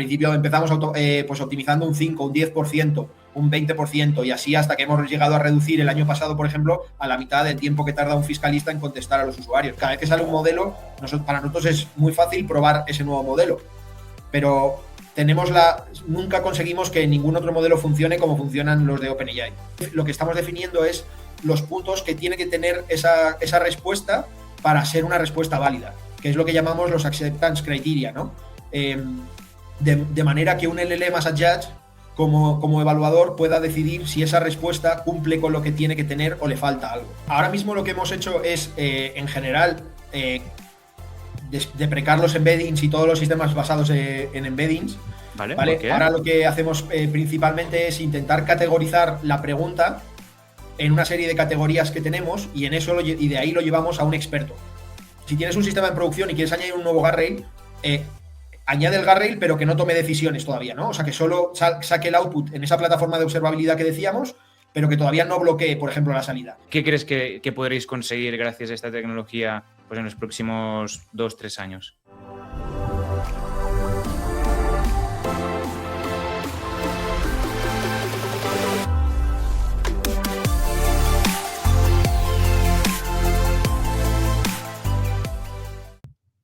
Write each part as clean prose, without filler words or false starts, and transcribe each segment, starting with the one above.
principio empezamos pues optimizando un 5, un 10%, un 20%, y así hasta que hemos llegado a reducir el año pasado, por ejemplo, a la mitad del tiempo que tarda un fiscalista en contestar a los usuarios. Cada vez que sale un modelo, para nosotros es muy fácil probar ese nuevo modelo, pero nunca conseguimos que ningún otro modelo funcione como funcionan los de OpenAI. Lo que estamos definiendo es los puntos que tiene que tener esa respuesta para ser una respuesta válida, que es lo que llamamos los acceptance criteria, ¿no? De manera que un LLM as a judge, como evaluador, pueda decidir si esa respuesta cumple con lo que tiene que tener o le falta algo. Ahora mismo lo que hemos hecho es, en general, deprecar los embeddings y todos los sistemas basados en embeddings. ¿Vale? Ahora lo que hacemos principalmente es intentar categorizar la pregunta en una serie de categorías que tenemos, y de ahí lo llevamos a un experto. Si tienes un sistema en producción y quieres añadir un nuevo guardrail, añade el guardrail, pero que no tome decisiones todavía, ¿no? O sea, que solo saque el output en esa plataforma de observabilidad que decíamos, pero que todavía no bloquee, por ejemplo, la salida. ¿Qué crees que podréis conseguir gracias a esta tecnología, pues, en los próximos 2-3 años?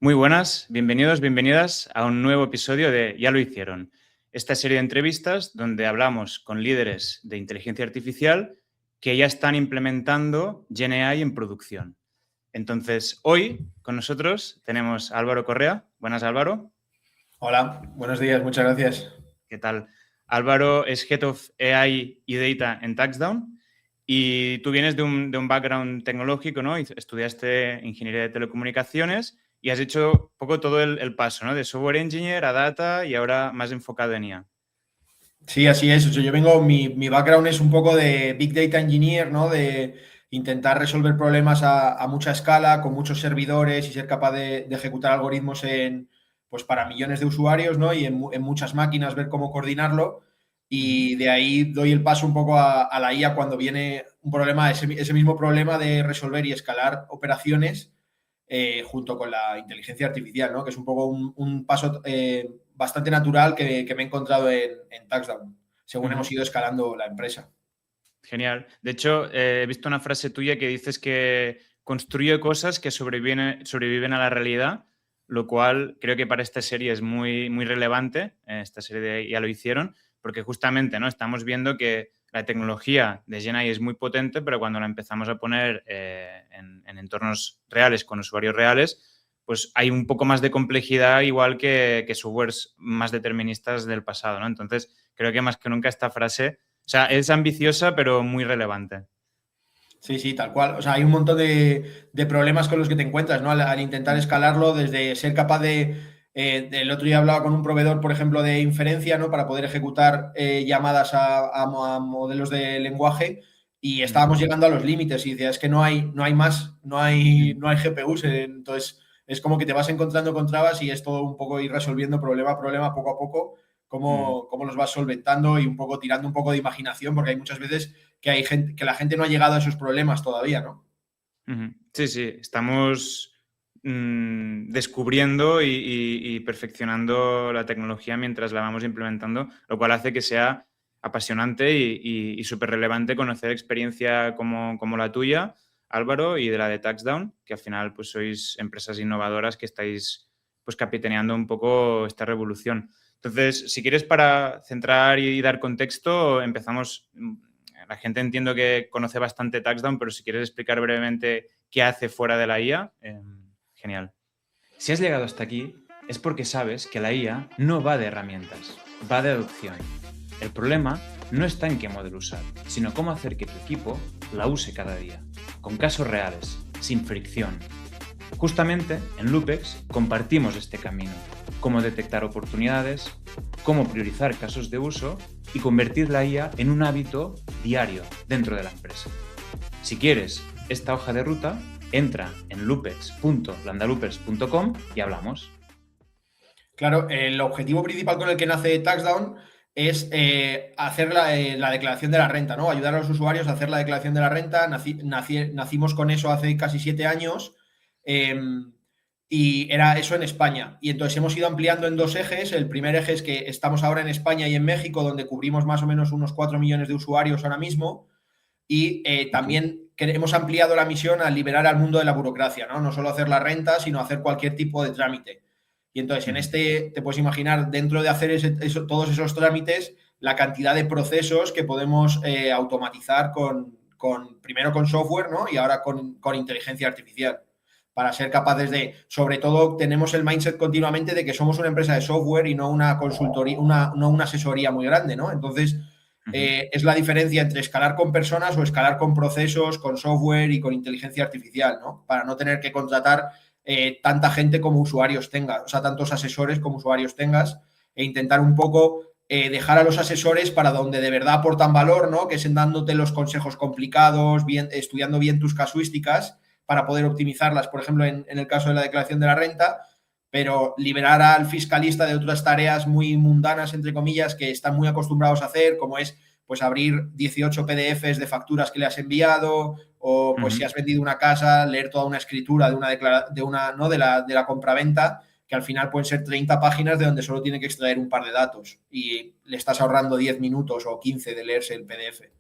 Muy buenas, bienvenidos, bienvenidas a un nuevo episodio de Ya lo hicieron. Esta serie de entrevistas donde hablamos con líderes de inteligencia artificial que ya están implementando GenAI en producción. Entonces, hoy con nosotros tenemos a Álvaro Correa. Buenas, Álvaro. Hola, buenos días, muchas gracias. ¿Qué tal? Álvaro es Head of AI y Data en Touchdown y tú vienes de un background tecnológico, ¿no? Estudiaste Ingeniería de Telecomunicaciones y has hecho un poco todo el paso, ¿no? De software engineer a data y ahora más enfocado en IA. Sí, así es. O sea, mi background es un poco de Big Data Engineer, ¿no? De intentar resolver problemas a mucha escala, con muchos servidores, y ser capaz de ejecutar algoritmos pues para millones de usuarios, ¿no? Y en muchas máquinas, ver cómo coordinarlo. Y de ahí doy el paso un poco a la IA cuando viene un problema, ese mismo problema de resolver y escalar operaciones junto con la inteligencia artificial, ¿no? Que es un poco un paso bastante natural que me he encontrado en Touchdown, según hemos ido escalando la empresa. Genial. De hecho, he visto una frase tuya que dices que construye cosas que sobreviven a la realidad, lo cual creo que para esta serie es muy, muy relevante. Esta serie de Ya lo hicieron, porque justamente, ¿no? Estamos viendo que la tecnología de GenAI es muy potente, pero cuando la empezamos a poner en entornos reales, con usuarios reales, pues hay un poco más de complejidad, igual que softwares más deterministas del pasado, ¿no? Entonces, creo que más que nunca esta frase, o sea, es ambiciosa, pero muy relevante. Sí, tal cual. O sea, hay un montón de problemas con los que te encuentras, ¿no? Al intentar escalarlo, desde ser capaz el otro día hablaba con un proveedor, por ejemplo, de inferencia, ¿no? Para poder ejecutar llamadas a modelos de lenguaje, y estábamos llegando a los límites y decía, es que no hay más, no hay GPUs. Entonces, es como que te vas encontrando con trabas y es todo un poco ir resolviendo problema a problema, poco a poco, cómo los vas solventando y un poco tirando un poco de imaginación, porque hay muchas veces que la gente no ha llegado a esos problemas todavía, ¿no? Sí, estamos descubriendo y perfeccionando la tecnología mientras la vamos implementando, lo cual hace que sea apasionante y súper relevante conocer experiencia como la tuya, Álvaro, y de la de Touchdown, que al final pues sois empresas innovadoras que estáis pues capitaneando un poco esta revolución. Entonces, si quieres, para centrar y dar contexto, empezamos. La gente entiendo que conoce bastante Touchdown, pero si quieres explicar brevemente qué hace fuera de la IA, genial. Si has llegado hasta aquí, es porque sabes que la IA no va de herramientas, va de adopción. El problema no está en qué modelo usar, sino cómo hacer que tu equipo la use cada día, con casos reales, sin fricción. Justamente en Loopex compartimos este camino, cómo detectar oportunidades, cómo priorizar casos de uso y convertir la IA en un hábito diario dentro de la empresa. Si quieres esta hoja de ruta, entra en loopex.landaloopers.com y hablamos. Claro, el objetivo principal con el que nace Touchdown es hacer la declaración de la renta, ¿no? Ayudar a los usuarios a hacer la declaración de la renta. Nacimos con eso hace casi 7 años. Y era eso en España. Y entonces hemos ido ampliando en dos ejes. El primer eje es que estamos ahora en España y en México, donde cubrimos más o menos unos 4 millones de usuarios ahora mismo. Y Ok. también hemos ampliado la misión a liberar al mundo de la burocracia, ¿no? No solo hacer la renta, sino hacer cualquier tipo de trámite. Y entonces, en Ujú. este, te puedes imaginar, dentro de hacer todos esos trámites, la cantidad de procesos que podemos automatizar primero con software, ¿no? Y ahora con inteligencia artificial. Para ser capaces de, sobre todo, tenemos el mindset continuamente de que somos una empresa de software y no una consultoría, no una asesoría muy grande, ¿no? Entonces, Ujú. es la diferencia entre escalar con personas o escalar con procesos, con software y con inteligencia artificial, ¿no? Para no tener que contratar tanta gente como usuarios tengas, o sea, tantos asesores como usuarios tengas, e intentar un poco dejar a los asesores para donde de verdad aportan valor, ¿no? Que es en dándote los consejos complicados, estudiando bien tus casuísticas para poder optimizarlas, por ejemplo, en el caso de la declaración de la renta, pero liberar al fiscalista de otras tareas muy mundanas, entre comillas, que están muy acostumbrados a hacer, como es pues abrir 18 PDFs de facturas que le has enviado, o pues si Ujú. has vendido una casa, leer toda una escritura ¿no? de la compraventa, que al final pueden ser 30 páginas de donde solo tiene que extraer un par de datos y le estás ahorrando 10 minutos o 15 de leerse el PDF.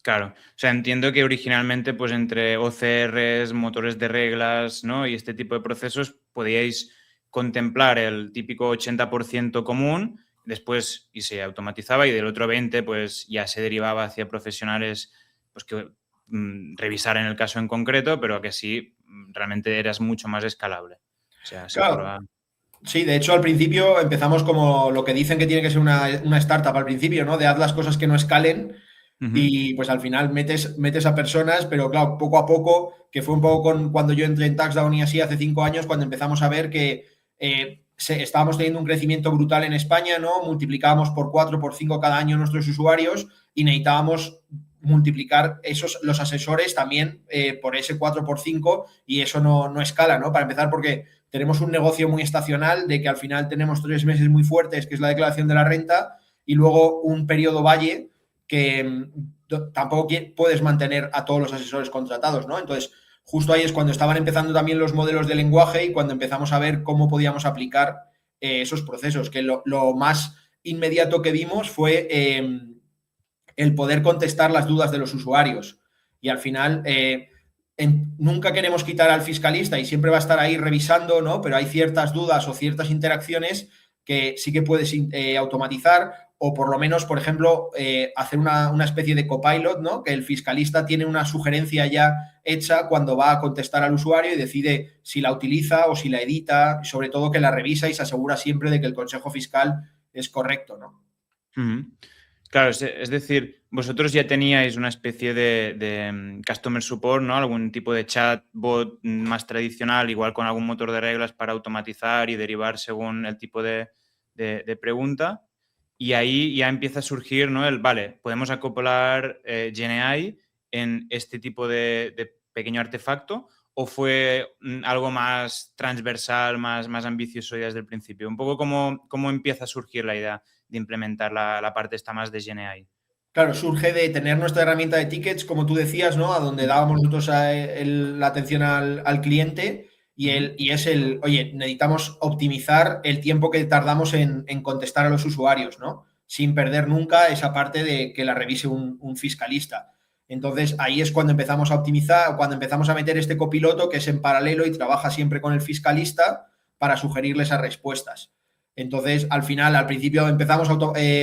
Claro. O sea, entiendo que originalmente, pues entre OCRs, motores de reglas, ¿no? Y este tipo de procesos, podíais contemplar el típico 80% común, después y se automatizaba, y del otro 20, pues ya se derivaba hacia profesionales, pues que revisaran el caso en concreto, pero que sí, realmente eras mucho más escalable. O sea, se Claro, ahorraba. sí, de hecho al principio empezamos como lo que dicen que tiene que ser una startup al principio, ¿no? De haz las cosas que no escalen Ujú. y pues al final metes a personas, pero claro, poco a poco, que fue un poco cuando yo entré en TaxDown y así hace 5 años, cuando empezamos a ver que estábamos teniendo un crecimiento brutal en España, ¿no? Multiplicábamos por 4, por 5 cada año nuestros usuarios y necesitábamos multiplicar los asesores también por ese 4 por 5 y eso no escala, ¿no? Para empezar, porque tenemos un negocio muy estacional de que al final tenemos 3 meses muy fuertes, que es la declaración de la renta, y luego un periodo valle que tampoco puedes mantener a todos los asesores contratados, ¿no? Entonces, justo ahí es cuando estaban empezando también los modelos de lenguaje y cuando empezamos a ver cómo podíamos aplicar esos procesos, que lo más inmediato que vimos fue el poder contestar las dudas de los usuarios. Y al final, nunca queremos quitar al fiscalista y siempre va a estar ahí revisando, ¿no? Pero hay ciertas dudas o ciertas interacciones que sí que puedes automatizar o por lo menos, por ejemplo, hacer una especie de copilot, ¿no? Que el fiscalista tiene una sugerencia ya hecha cuando va a contestar al usuario y decide si la utiliza o si la edita, y sobre todo que la revisa y se asegura siempre de que el consejo fiscal es correcto, ¿no? Ujú. Claro, es decir, vosotros ya teníais una especie de customer support, ¿no? Algún tipo de chatbot más tradicional, igual con algún motor de reglas para automatizar y derivar según el tipo de pregunta. Y ahí ya empieza a surgir, ¿no? Vale, podemos acoplar GenAI en este tipo de pequeño artefacto, o fue algo más transversal, más ambicioso ya desde el principio. Un poco cómo empieza a surgir la idea de implementar la parte esta más de GenAI. Claro, surge de tener nuestra herramienta de tickets, como tú decías, ¿no? A donde Ujú, dábamos nosotros la atención al cliente ujú, y es oye, necesitamos optimizar el tiempo que tardamos en contestar a los usuarios, ¿no? Sin perder nunca esa parte de que la revise un fiscalista. Entonces, ahí es cuando empezamos a optimizar, cuando empezamos a meter este copiloto que es en paralelo y trabaja siempre con el fiscalista para sugerirle esas respuestas. Entonces, al final, al principio empezamos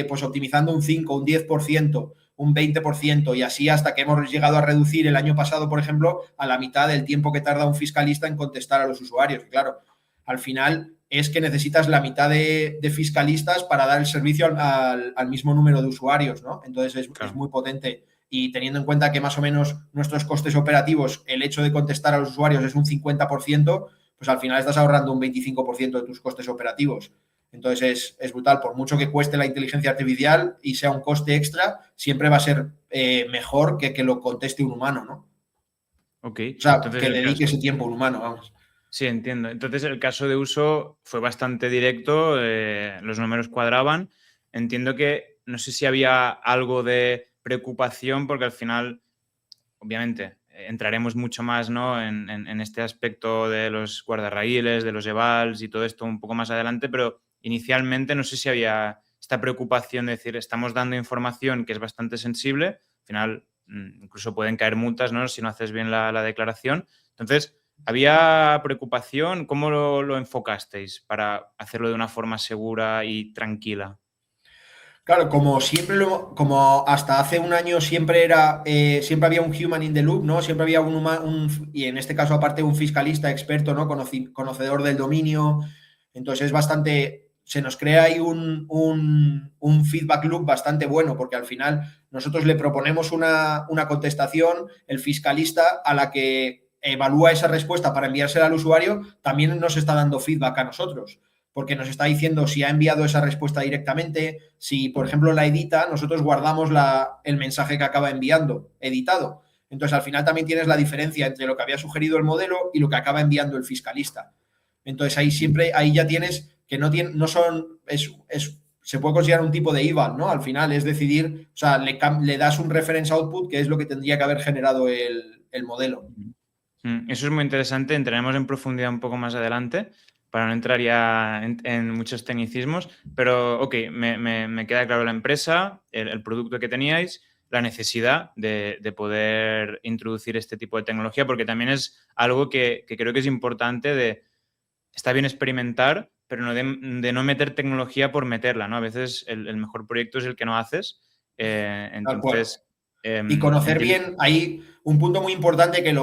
pues optimizando un 5, un 10%, un 20% y así hasta que hemos llegado a reducir el año pasado, por ejemplo, a la mitad del tiempo que tarda un fiscalista en contestar a los usuarios. Y claro, al final es que necesitas la mitad de fiscalistas para dar el servicio al mismo número de usuarios, ¿no? Entonces es claro. muy potente. Y teniendo en cuenta que más o menos nuestros costes operativos, el hecho de contestar a los usuarios es un 50%, pues al final estás ahorrando un 25% de tus costes operativos. Entonces es brutal, por mucho que cueste la inteligencia artificial y sea un coste extra, siempre va a ser mejor que lo conteste un humano, ¿no? Ok. O sea, Entonces que el dedique caso. ese tiempo un humano, vamos. Sí, entiendo. Entonces el caso de uso fue bastante directo, los números cuadraban. Entiendo que no sé si había algo de preocupación porque al final, obviamente, entraremos mucho más, ¿no? en este aspecto de los guardarraíles, de los evals y todo esto un poco más adelante, pero inicialmente no sé si había esta preocupación de decir, estamos dando información que es bastante sensible, al final incluso pueden caer multas, ¿no? Si no haces bien la declaración. Entonces, ¿había preocupación? ¿Cómo lo enfocasteis para hacerlo de una forma segura y tranquila? Claro, como siempre como hasta hace un año siempre era, siempre había un human in the loop, ¿no? Siempre había y en este caso aparte un fiscalista experto, ¿no? Conocedor del dominio. Entonces es bastante, se nos crea ahí un feedback loop bastante bueno, porque al final nosotros le proponemos una contestación, el fiscalista a la que evalúa esa respuesta para enviársela al usuario, también nos está dando feedback a nosotros porque nos está diciendo si ha enviado esa respuesta directamente, si, por ejemplo, la edita, nosotros guardamos el mensaje que acaba enviando, editado. Entonces, al final también tienes la diferencia entre lo que había sugerido el modelo y lo que acaba enviando el fiscalista. Entonces, ahí ya tienes que no son, se puede considerar un tipo de eval, ¿no? Al final es decidir, o sea, le das un reference output, que es lo que tendría que haber generado el modelo. Eso es muy interesante, entraremos en profundidad un poco más adelante para no entrar ya en muchos tecnicismos, pero ok, me queda claro la empresa, el producto que teníais, la necesidad de poder introducir este tipo de tecnología, porque también es algo que creo que es importante está bien experimentar, pero no de no meter tecnología por meterla, ¿no? A veces el mejor proyecto es el que no haces, Tal cual. entonces... Y conocer entiendo. bien, hay un punto muy importante que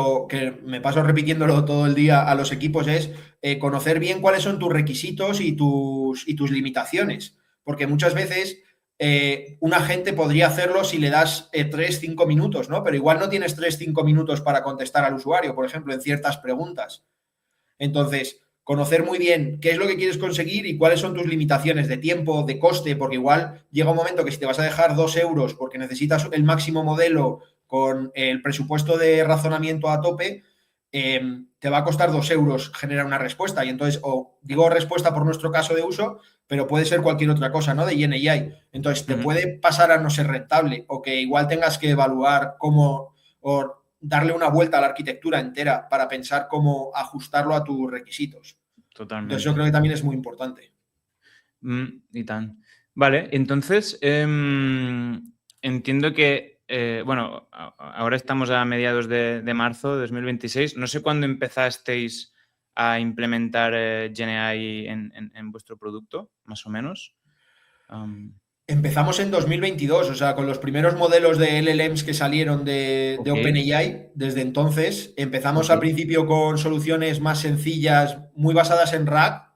me paso repitiéndolo todo el día a los equipos es conocer bien cuáles son tus requisitos y tus limitaciones. Porque muchas veces un agente podría hacerlo si le das 3-5 minutos, ¿no? Pero igual no tienes 3-5 minutos para contestar al usuario, por ejemplo, en ciertas preguntas. Entonces, conocer muy bien qué es lo que quieres conseguir y cuáles son tus limitaciones de tiempo, de coste, porque igual llega un momento que si te vas a dejar 2 € porque necesitas el máximo modelo con el presupuesto de razonamiento a tope, te va a costar 2 € generar una respuesta. Y entonces, o digo respuesta por nuestro caso de uso, pero puede ser cualquier otra cosa, ¿no? De GenAI. Entonces, te puede pasar a no ser rentable o que igual tengas que evaluar cómo, o darle una vuelta a la arquitectura entera para pensar cómo ajustarlo a tus requisitos. Entonces, yo Totalmente. creo que también es muy importante. Y tan. Vale, entonces entiendo que, bueno, ahora estamos a mediados de marzo de 2026. No sé cuándo empezasteis a implementar GenAI en vuestro producto, más o menos. Empezamos en 2022, o sea, con los primeros modelos de LLMs que salieron de Ok, OpenAI. Desde entonces, empezamos ok. al principio con soluciones más sencillas, muy basadas en RAG,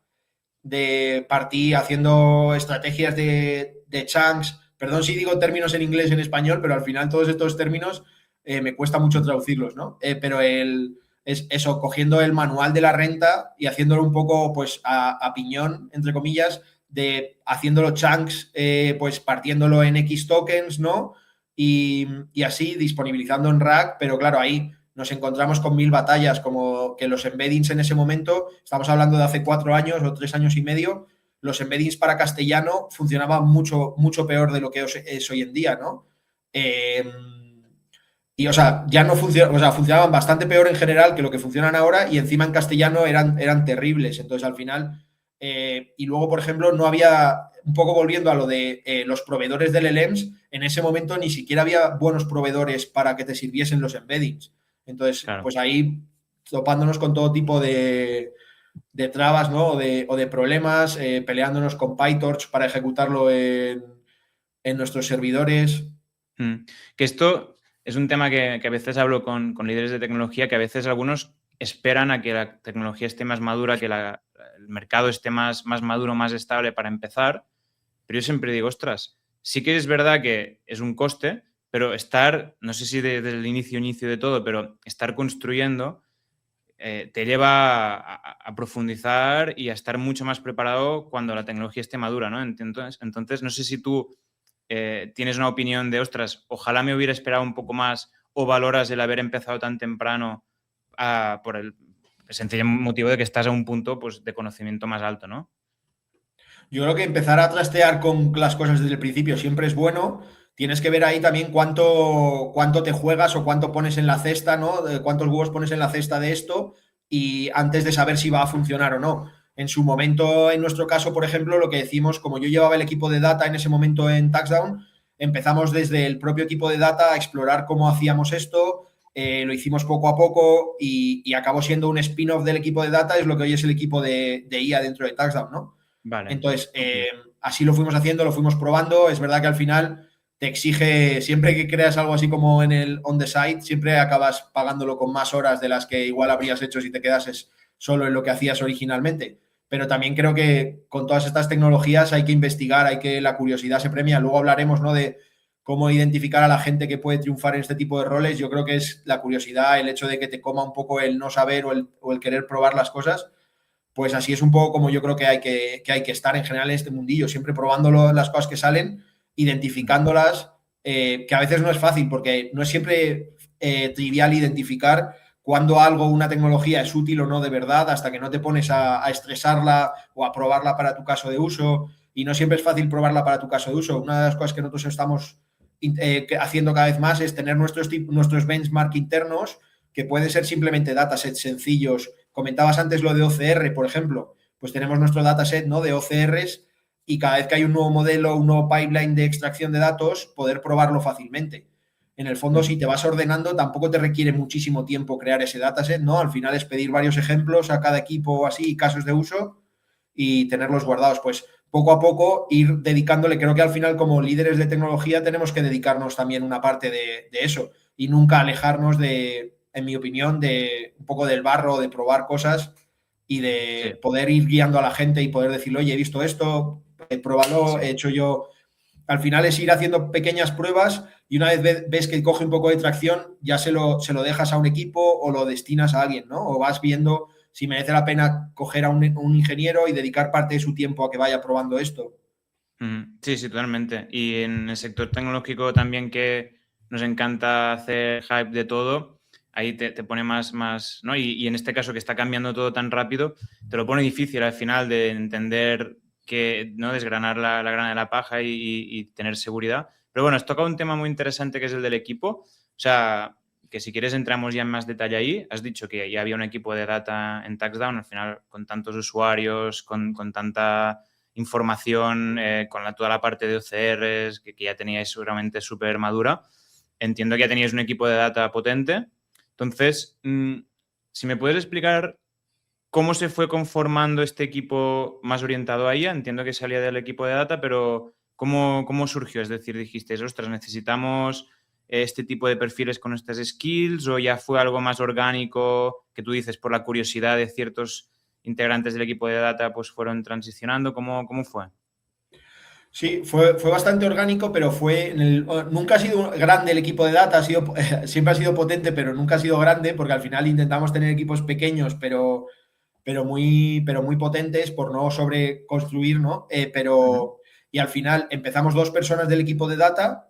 de partir haciendo estrategias de chunks. Perdón si digo términos en inglés y en español, pero al final todos estos términos me cuesta mucho traducirlos, ¿no? Pero es eso, cogiendo el manual de la renta y haciéndolo un poco pues a piñón, entre comillas, de haciéndolo chunks, pues partiéndolo en X tokens, ¿no? Y así disponibilizando en RAG, pero claro, ahí nos encontramos con 1000 batallas, como que los embeddings en ese momento, estamos hablando de hace 4 años o 3 años y medio, los embeddings para castellano funcionaban mucho, mucho peor de lo que es hoy en día, ¿no? Y, o sea, ya no funcionaban, o sea, funcionaban bastante peor en general que lo que funcionan ahora y encima en castellano eran terribles. Entonces, al final, y luego, por ejemplo, no había, un poco volviendo a lo de los proveedores de LLMs, en ese momento ni siquiera había buenos proveedores para que te sirviesen los embeddings. Entonces, Claro. pues ahí topándonos con todo tipo de trabas, ¿no? O de problemas, peleándonos con PyTorch para ejecutarlo en nuestros servidores. Que esto es un tema que a veces hablo con líderes de tecnología, que a veces algunos esperan a que la tecnología esté más madura, que el mercado esté más maduro, más estable para empezar. Pero yo siempre digo, ostras, sí que es verdad que es un coste, pero no sé si desde el inicio de todo, pero estar construyendo te lleva a profundizar y a estar mucho más preparado cuando la tecnología esté madura, ¿no? Entonces no sé si tú tienes una opinión de, ostras, ojalá me hubiera esperado un poco más o valoras el haber empezado tan temprano por el sencillo motivo de que estás a un punto pues, de conocimiento más alto, ¿no? Yo creo que empezar a trastear con las cosas desde el principio siempre es bueno. tienes que ver ahí también cuánto te juegas o cuánto pones en la cesta, ¿no? Cuántos huevos pones en la cesta de esto y antes de saber si va a funcionar o no. En su momento, en nuestro caso, por ejemplo, lo que decimos, como yo llevaba el equipo de data en ese momento en Touchdown, empezamos desde el propio equipo de data a explorar cómo hacíamos esto, lo hicimos poco a poco y acabó siendo un spin-off del equipo de data, es lo que hoy es el equipo de IA dentro de Touchdown, ¿no? Vale. Entonces, así lo fuimos haciendo, lo fuimos probando. Es verdad que al final te exige, siempre que creas algo así como en el on the site, siempre acabas pagándolo con más horas de las que igual habrías hecho si te quedases solo en lo que hacías originalmente. Pero también creo que con todas estas tecnologías hay que investigar, la curiosidad se premia. Luego hablaremos, ¿no?, de cómo identificar a la gente que puede triunfar en este tipo de roles. Yo creo que es la curiosidad, el hecho de que te coma un poco el no saber o el querer probar las cosas. Pues así es un poco como yo creo que hay que estar en general en este mundillo, siempre probando las cosas que salen, identificándolas, que a veces no es fácil porque no es siempre trivial identificar cuándo algo, una tecnología es útil o no de verdad, hasta que no te pones a estresarla o a probarla para tu caso de uso, y no siempre es fácil probarla para tu caso de uso. Una de las cosas que nosotros estamos haciendo cada vez más es tener nuestros benchmark internos, que pueden ser simplemente datasets sencillos. Comentabas antes lo de OCR, por ejemplo, pues tenemos nuestro dataset, ¿no?, de OCRs, y cada vez que hay un nuevo modelo, un nuevo pipeline de extracción de datos, poder probarlo fácilmente. En el fondo, si te vas ordenando, tampoco te requiere muchísimo tiempo crear ese dataset, ¿no? Al final es pedir varios ejemplos a cada equipo así, casos de uso, y tenerlos guardados. Pues poco a poco ir dedicándole, creo que al final como líderes de tecnología tenemos que dedicarnos también una parte de eso y nunca alejarnos de, en mi opinión, de un poco del barro, de probar cosas y de poder ir guiando a la gente y poder decirle, oye, he visto esto, pruébalo, he hecho yo. Al final es ir haciendo pequeñas pruebas y una vez ves que coge un poco de tracción, ya se lo dejas a un equipo o lo destinas a alguien, ¿no? O vas viendo si merece la pena coger a un ingeniero y dedicar parte de su tiempo a que vaya probando esto. Sí, sí, totalmente. Y en el sector tecnológico también, que nos encanta hacer hype de todo, ahí te pone más, ¿no? Y en este caso, que está cambiando todo tan rápido, te lo pone difícil al final de entender que, ¿no?, desgranar la grana de la paja y tener seguridad. Pero bueno, has tocado un tema muy interesante, que es el del equipo. O sea, que si quieres entramos ya en más detalle ahí. Has dicho que ya había un equipo de data en Touchdown, al final con tantos usuarios, con tanta información, con toda la parte de OCRs que ya teníais seguramente súper madura. Entiendo que ya teníais un equipo de data potente. Entonces, si me puedes explicar cómo se fue conformando este equipo más orientado a ella. Entiendo que salía del equipo de data, pero ¿cómo surgió? Es decir, dijisteis, ostras, necesitamos este tipo de perfiles con estas skills, o ya fue algo más orgánico, que tú dices, por la curiosidad de ciertos integrantes del equipo de data, pues fueron transicionando. ¿Cómo fue? Sí, fue bastante orgánico, pero nunca ha sido grande el equipo de data, siempre ha sido potente, pero nunca ha sido grande, porque al final intentamos tener equipos pequeños, pero muy potentes, por no sobreconstruir, ¿no? Y al final empezamos 2 personas del equipo de data,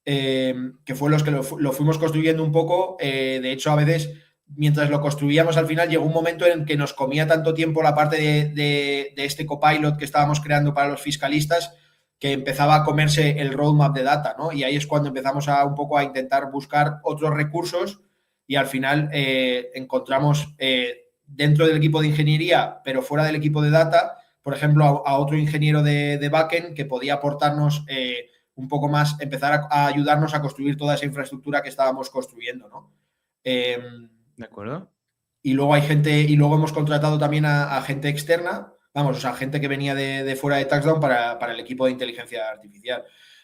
que fue los que lo fuimos construyendo un poco. De hecho, a veces, mientras lo construíamos, al final llegó un momento en que nos comía tanto tiempo la parte de este copilot que estábamos creando para los fiscalistas, que empezaba a comerse el roadmap de data, ¿no? Y ahí es cuando empezamos un poco a intentar buscar otros recursos, y al final encontramos dentro del equipo de ingeniería, pero fuera del equipo de data, por ejemplo, a otro ingeniero de backend que podía aportarnos un poco más, empezar a ayudarnos a construir toda esa infraestructura que estábamos construyendo, ¿no? ¿De acuerdo? Y luego hemos contratado también a gente externa, vamos, o sea, gente que venía de fuera de Touchdown para el equipo de inteligencia artificial.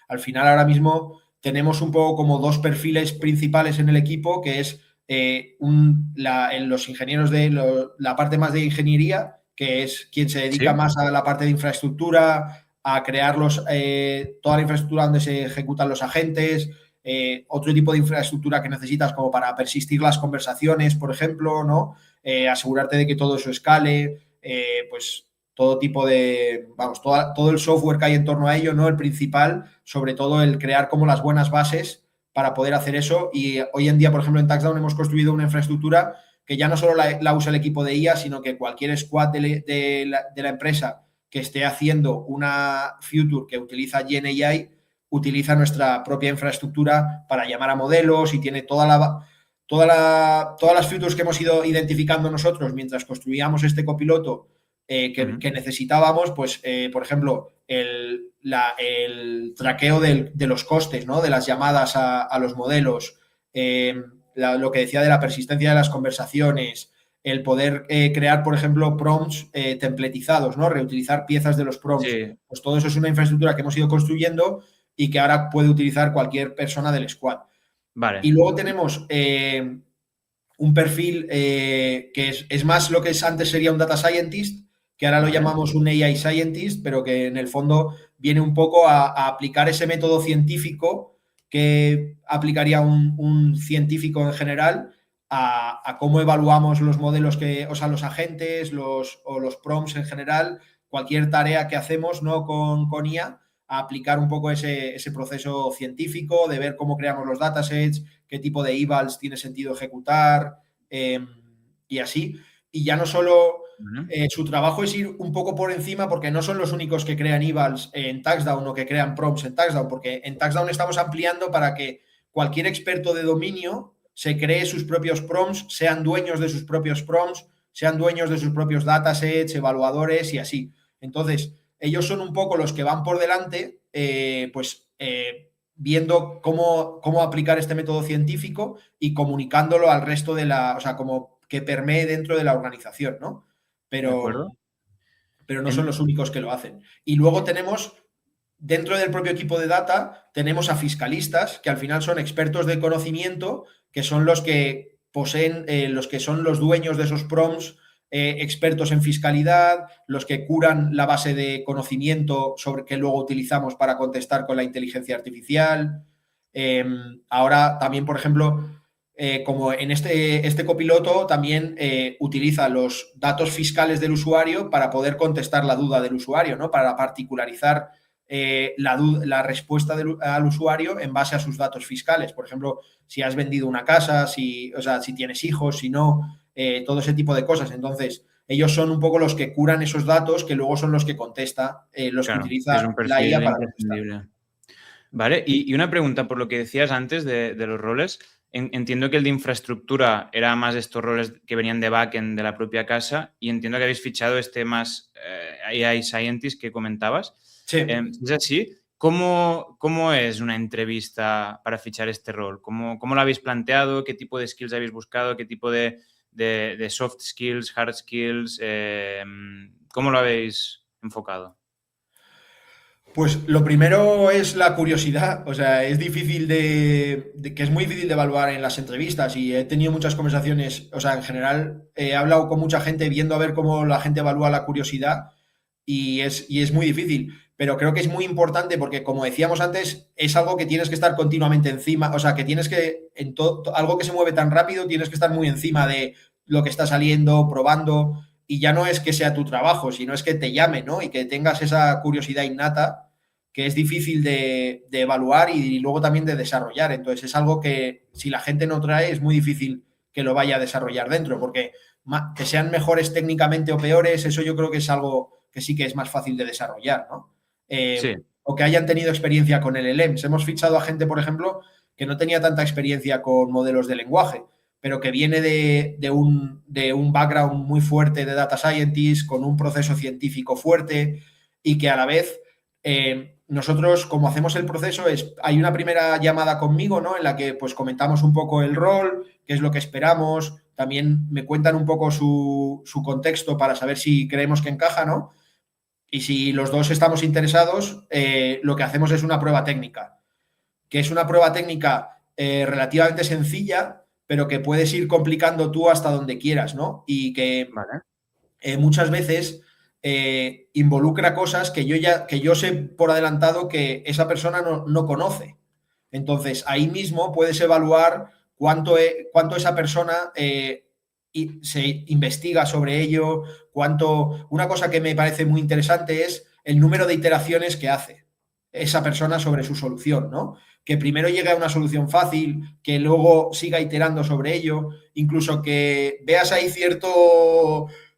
Al final, ahora mismo tenemos un poco como 2 perfiles principales en el equipo, que es en los ingenieros de la parte más de ingeniería, que es quien se dedica más a la parte de infraestructura, a crear toda la infraestructura donde se ejecutan los agentes, otro tipo de infraestructura que necesitas como para persistir las conversaciones, por ejemplo, ¿no? Asegurarte de que todo eso escale, pues todo tipo de, vamos, todo el software que hay en torno a ello, ¿no? El principal, sobre todo el crear como las buenas bases para poder hacer eso. Y hoy en día, por ejemplo, en Touchdown hemos construido una infraestructura que ya no solo la usa el equipo de IA, sino que cualquier squad de la empresa que esté haciendo una future que utiliza GenAI utiliza nuestra propia infraestructura para llamar a modelos y tiene todas las features que hemos ido identificando nosotros mientras construíamos este copiloto que necesitábamos, pues, por ejemplo, el traqueo de los costes, ¿no? De las llamadas a los modelos, lo que decía de la persistencia de las conversaciones, el poder crear, por ejemplo, prompts templetizados, ¿no? Reutilizar piezas de los prompts. Sí. Pues todo eso es una infraestructura que hemos ido construyendo y que ahora puede utilizar cualquier persona del squad. Vale. Y luego tenemos un perfil que es más lo que antes sería un data scientist, que ahora lo llamamos un AI scientist, pero que en el fondo viene un poco a aplicar ese método científico que aplicaría un científico en general a cómo evaluamos los modelos los agentes, o los prompts en general, cualquier tarea que hacemos, ¿no? con IA, a aplicar un poco ese proceso científico, de ver cómo creamos los datasets, qué tipo de evals tiene sentido ejecutar, y así. Y ya no solo su trabajo es ir un poco por encima, porque no son los únicos que crean evals en Touchdown o que crean prompts en Touchdown, porque en Touchdown estamos ampliando para que cualquier experto de dominio se cree sus propios prompts, sean dueños de sus propios prompts, sean dueños de sus propios datasets, evaluadores y así. Entonces, ellos son un poco los que van por delante, viendo cómo aplicar este método científico y comunicándolo al resto como que permee dentro de la organización, ¿no? Pero no son los únicos que lo hacen. Y luego tenemos, dentro del propio equipo de data, tenemos a fiscalistas, que al final son expertos de conocimiento, que son los que poseen, los que son los dueños de esos prompts, expertos en fiscalidad, los que curan la base de conocimiento sobre que luego utilizamos para contestar con la inteligencia artificial. Ahora también, por ejemplo, como en este copiloto también utiliza los datos fiscales del usuario para poder contestar la duda del usuario, ¿no? Para particularizar la respuesta al usuario en base a sus datos fiscales. Por ejemplo, si has vendido una casa, si tienes hijos, si no, todo ese tipo de cosas. Entonces, ellos son un poco los que curan esos datos, que luego son los que contesta, que utiliza la IA para contestar. Vale, y una pregunta por lo que decías antes de los roles. Entiendo que el de infraestructura era más estos roles que venían de backend de la propia casa, y entiendo que habéis fichado más AI Scientist que comentabas. Sí. ¿Es así? ¿Cómo es una entrevista para fichar este rol? ¿Cómo lo habéis planteado? ¿Qué tipo de skills habéis buscado? ¿Qué tipo de soft skills, hard skills? ¿Cómo lo habéis enfocado? Pues lo primero es la curiosidad. O sea, es difícil que es muy difícil de evaluar en las entrevistas, y he tenido muchas conversaciones. O sea, en general he hablado con mucha gente viendo a ver cómo la gente evalúa la curiosidad, y es muy difícil. Pero creo que es muy importante porque, como decíamos antes, es algo que tienes que estar continuamente encima. O sea, que tienes que, algo que se mueve tan rápido, tienes que estar muy encima de lo que está saliendo, probando. Y ya no es que sea tu trabajo, sino es que te llame, ¿no? Y que tengas esa curiosidad innata, que es difícil de evaluar y luego también de desarrollar. Entonces, es algo que, si la gente no trae, es muy difícil que lo vaya a desarrollar dentro, porque que sean mejores técnicamente o peores, eso yo creo que es algo que sí que es más fácil de desarrollar, ¿no? Sí. O que hayan tenido experiencia con el LLMs. Hemos fichado a gente, por ejemplo, que no tenía tanta experiencia con modelos de lenguaje, pero que viene de un background muy fuerte de data scientist, con un proceso científico fuerte, y que a la vez nosotros, como hacemos el proceso, hay una primera llamada conmigo, ¿no? En la que pues comentamos un poco el rol, qué es lo que esperamos, también me cuentan un poco su contexto para saber si creemos que encaja, ¿no? Y si los dos estamos interesados, lo que hacemos es una prueba técnica, que es una prueba técnica relativamente sencilla, pero que puedes ir complicando tú hasta donde quieras, ¿no? Y que muchas veces involucra cosas que yo sé por adelantado que esa persona no conoce. Entonces, ahí mismo puedes evaluar cuánto esa persona se investiga sobre ello, Una cosa que me parece muy interesante es el número de iteraciones que hace esa persona sobre su solución, ¿no? Que primero llegue a una solución fácil, que luego siga iterando sobre ello, incluso que veas ahí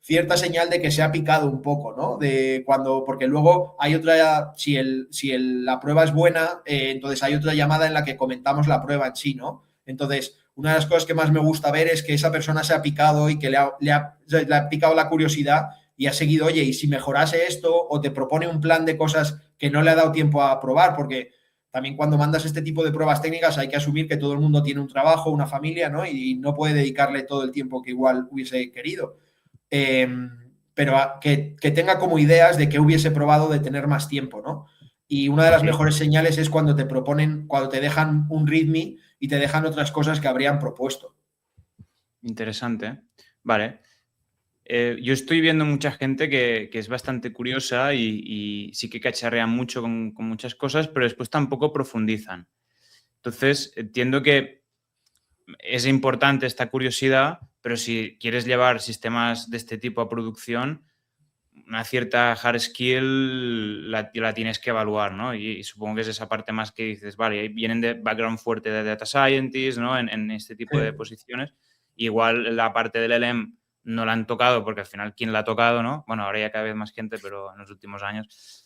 cierta señal de que se ha picado un poco, ¿no? De cuando, porque luego hay otra, la prueba es buena, entonces hay otra llamada en la que comentamos la prueba en sí, ¿no? Entonces, una de las cosas que más me gusta ver es que esa persona se ha picado y que le ha picado la curiosidad y ha seguido, oye, y si mejorase esto, o te propone un plan de cosas que no le ha dado tiempo a probar, porque también cuando mandas este tipo de pruebas técnicas hay que asumir que todo el mundo tiene un trabajo, una familia, ¿no? Y no puede dedicarle todo el tiempo que igual hubiese querido. Eh, pero que tenga como ideas de que hubiese probado de tener más tiempo, ¿no? Y una de las mejores señales es cuando te proponen, cuando te dejan un README y te dejan otras cosas que habrían propuesto. Interesante. Vale. Yo estoy viendo mucha gente que es bastante curiosa y sí que cacharrean mucho con muchas cosas, pero después tampoco profundizan. Entonces, entiendo que es importante esta curiosidad, pero si quieres llevar sistemas de este tipo a producción, una cierta hard skill la tienes que evaluar, ¿no? Y supongo que es esa parte más que dices, vale, vienen de background fuerte de data scientist, ¿no? En este tipo de posiciones. Igual la parte del LM no la han tocado, porque al final, ¿quién la ha tocado, no? Bueno, ahora ya cada vez más gente, pero en los últimos años.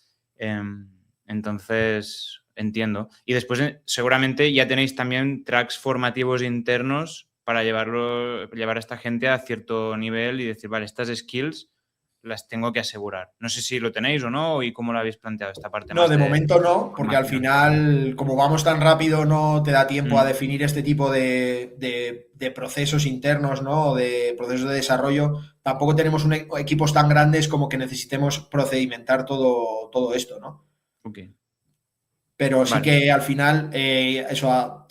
Entonces, entiendo. Y después, seguramente ya tenéis también tracks formativos internos para llevar a esta gente a cierto nivel y decir, vale, estas skills las tengo que asegurar. No sé si lo tenéis o no y cómo lo habéis planteado esta parte No, más de de momento no, porque al formación. final, como vamos tan rápido, no te da tiempo a definir este tipo de procesos internos, ¿no? O de procesos de desarrollo. Tampoco tenemos equipos tan grandes como que necesitemos procedimentar todo esto, ¿no? Ok. Pero sí Vale. que al final,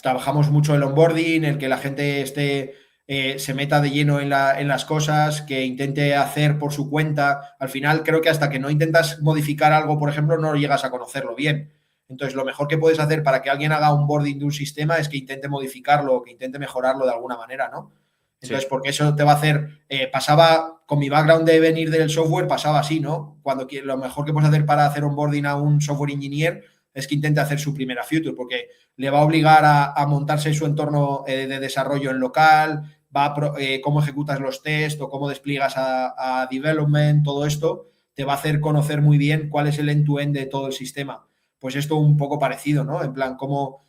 trabajamos mucho el onboarding, el que la gente se meta de lleno en las cosas, que intente hacer por su cuenta. Al final, creo que hasta que no intentas modificar algo, por ejemplo, no llegas a conocerlo bien. Entonces, lo mejor que puedes hacer para que alguien haga onboarding de un sistema es que intente modificarlo, que intente mejorarlo de alguna manera, ¿no? Entonces, Sí. porque eso te va a hacer, pasaba, con mi background de venir del software, pasaba así, ¿no? Lo mejor que puedes hacer para hacer onboarding a un software engineer es que intente hacer su primera feature, porque le va a obligar a montarse su entorno de desarrollo en local, cómo ejecutas los tests o cómo despliegas a development, todo esto te va a hacer conocer muy bien cuál es el end-to-end de todo el sistema. Pues esto un poco parecido, ¿no? En plan, cómo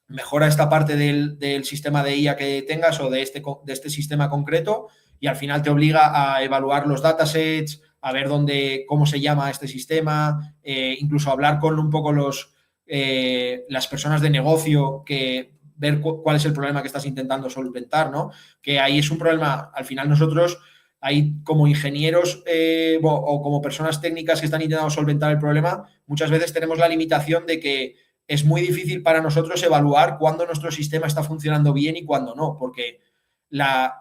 mejora esta parte del sistema de IA que tengas o de este sistema concreto y al final te obliga a evaluar los datasets, a ver cómo se llama este sistema, incluso hablar con un poco las personas de negocio, ver cuál es el problema que estás intentando solventar, ¿no? Que ahí es un problema, al final nosotros, hay como ingenieros o como personas técnicas que están intentando solventar el problema, muchas veces tenemos la limitación de que es muy difícil para nosotros evaluar cuándo nuestro sistema está funcionando bien y cuándo no, porque